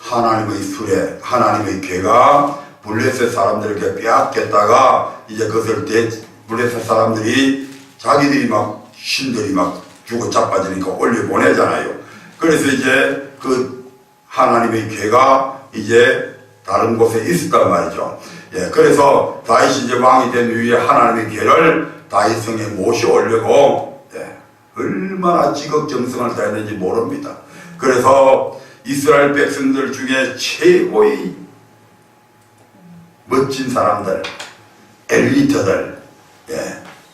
하나님의 수레, 하나님의 궤가 블레셋 사람들에게 빼앗겼다가 이제 그것을 블레셋 사람들이 자기들이 막 신들이 막 죽어 자빠지니까 올려 보내잖아요. 그래서 이제 그 하나님의 궤가 이제 다른 곳에 있었단 말이죠. 예, 그래서 다윗이 이제 왕이 된 이후에 하나님의 궤를 다윗성에 모셔오려고 얼마나 지극정성을 다했는지 모릅니다. 그래서 이스라엘 백성들 중에 최고의 멋진 사람들, 엘리트들,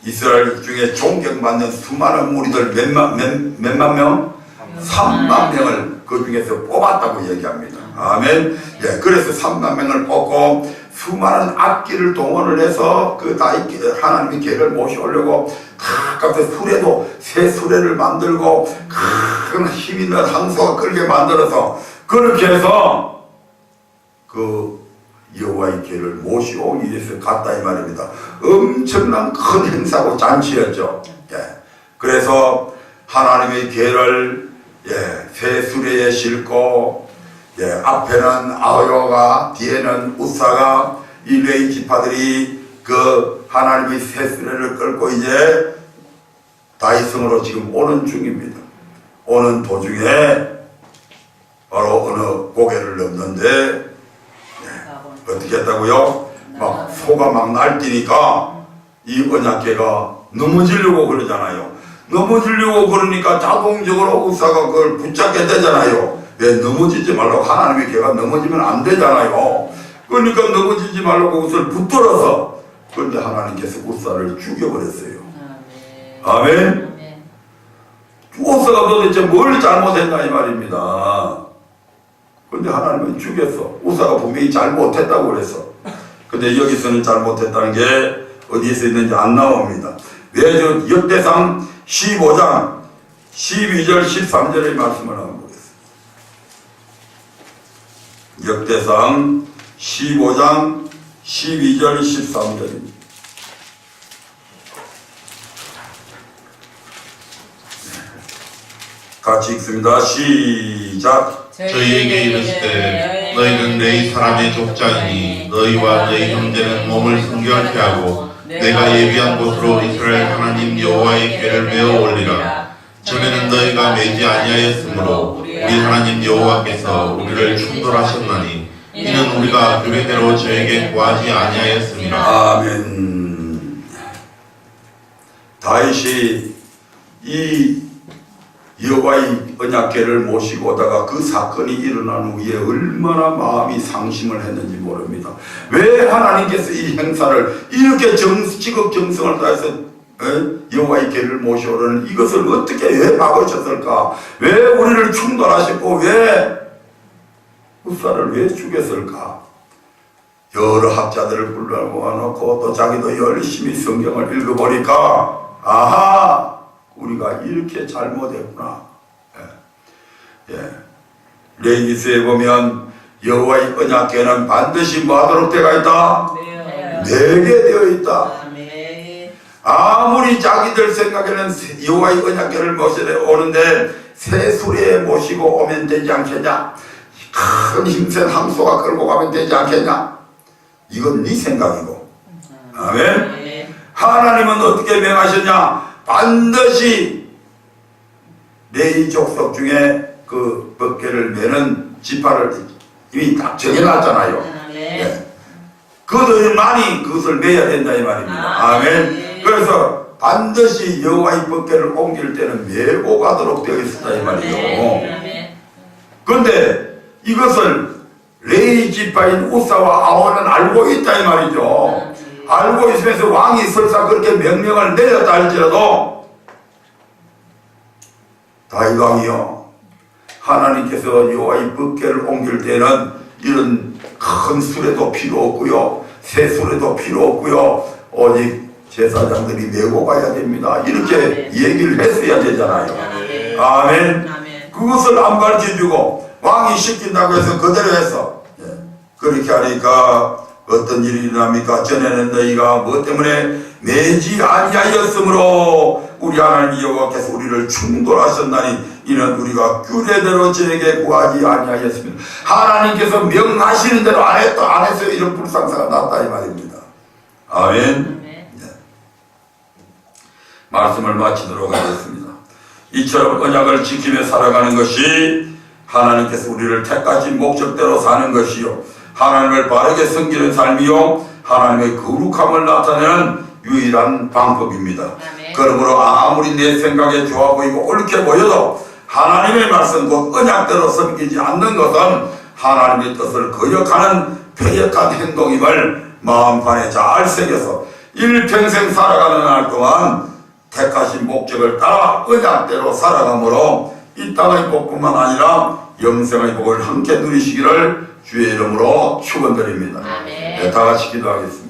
이스라엘 중에 존경받는 수많은 무리들 몇만 명? 3만 명을 그 중에서 뽑았다고 얘기합니다. 아멘. 예, 그래서 3만 명을 뽑고 수많은 악기를 동원을 해서 그 다윗 하나님의 궤를 모셔오려고 가깝게 수레도 새 수레를 만들고 큰 힘 있는 항소가 끌게 만들어서 그렇게 해서 그 여호와의 궤를 모시오기 위해서 갔다 이 말입니다. 엄청난 큰 행사고 잔치였죠. 예. 그래서 하나님의 궤를 새 수레에 싣고 앞에는 아요가 뒤에는 우사가 이 레위 지파들이 그 하나님의 새 수레를 끌고 이제 다윗성으로 지금 오는 중입니다. 오는 도중에 바로 어느 고개를 넘는데 어떻게 했다고요? 막 소가 막 날뛰니까 이 언약궤가 넘어지려고 그러잖아요. 넘어지려고 그러니까 자동적으로 우사가 그걸 붙잡게 되잖아요. 왜 넘어지지 말라고, 하나님의 궤가 넘어지면 안 되잖아요. 그러니까 넘어지지 말라고 그것을 붙들어서, 그런데 하나님께서 우사를 죽여버렸어요. 아멘. 우사가 도대체 뭘 잘못했나 이 말입니다. 근데 하나님은 죽였어. 우사가 분명히 잘못했다고 그랬어. 근데 여기서는 잘못했다는 게 어디에서 있는지 안 나옵니다. 왜 저 역대상 15장 12절 13절의 말씀을 한번 보겠습니다. 역대상 15장 12절 13절입니다. 같이 읽습니다. 시작. 저희에게 이르시되 너희는 레위 사람의 족장이니 너희와 너희 형제는 몸을 순결케 하고 내가 예비한 곳으로 이스라엘 하나님 여호와의 궤를 메어 올리라. 전에는 너희가 매지 아니하였으므로 우리 하나님 여호와께서 우리를 충돌하셨나니 이는 우리가 계획대로 저에게 구하지 아니하였습니다. 아멘. 다윗이 이 여호와의 언약궤를 모시고 오다가 그 사건이 일어난 후에 얼마나 마음이 상심을 했는지 모릅니다. 왜 하나님께서 이 행사를 이렇게 지극정성을 다해서 여호와의 궤를 모셔오는 이것을 어떻게 왜 막으셨을까? 왜 우리를 충돌하셨고 왜 우사를 왜 죽였을까? 여러 학자들을 불러놓고 또 자기도 열심히 성경을 읽어보니까 아하! 우리가 이렇게 잘못했구나. 레위기서에 보면 여호와의 언약궤는 반드시 뭐하도록 되어 있다? 내게 되어 있다. 아무리 자기들 생각에는 여호와의 언약궤를 모시러 오는데 새 수레에 모시고 오면 되지 않겠냐? 큰 힘센 항소가 끌고 가면 되지 않겠냐? 이건 네 생각이고. 아멘. 하나님은 어떻게 명하셨냐? 반드시 레위 족속 중에 그 법궤를 매는 지파를 이미 딱 정해놨잖아요. 예. 그들만이 그것을 매야 된다 이 말입니다. 아멘. 그래서 반드시 여호와의 법궤를 옮길 때는 메고 가도록 되어 있었다 이 말이죠. 그런데 이것을 레위 지파인 우사와 아몬은 알고 있다 이 말이죠. 알고 있으면서 왕이 설사 그렇게 명령을 내렸다 할지라도 다윗 왕이요, 하나님께서 여호와의 법궤를 옮길 때는 이런 큰 수레도 필요 없고요, 새 수레도 필요 없고요, 오직 제사장들이 메고 가야 됩니다. 이렇게 얘기를 했어야 되잖아요. 아멘. 그것을 안 가르쳐주고 왕이 시킨다고 해서 그대로 했어. 예. 그렇게 하니까 어떤 일이 일어납니까? 전에는 너희가 뭐 때문에 매지 아니하였으므로 우리 하나님 여호와께서 우리를 충돌하셨나니 이는 우리가 규례대로 저에게 구하지 아니하였습니다. 하나님께서 명하시는 대로 안 했어요. 이런 불상사가 났다 이 말입니다. 아멘. 네. 말씀을 마치도록 하겠습니다. 이처럼 언약을 지키며 살아가는 것이 하나님께서 우리를 택하신 목적대로 사는 것이요, 하나님을 바르게 섬기는 삶이요, 하나님의 거룩함을 나타내는 유일한 방법입니다. 그러므로 아무리 내 생각에 좋아 보이고 옳게 보여도 하나님의 말씀 곧 언약대로 섬기지 않는 것은 하나님의 뜻을 거역하는 패역한 행동임을 마음판에 잘 새겨서 일평생 살아가는 날 동안 택하신 목적을 따라 언약대로 살아가므로 이 땅의 복뿐만 아니라 영생의 복을 함께 누리시기를 주의 이름으로 축원드립니다. 네, 다 같이 기도하겠습니다.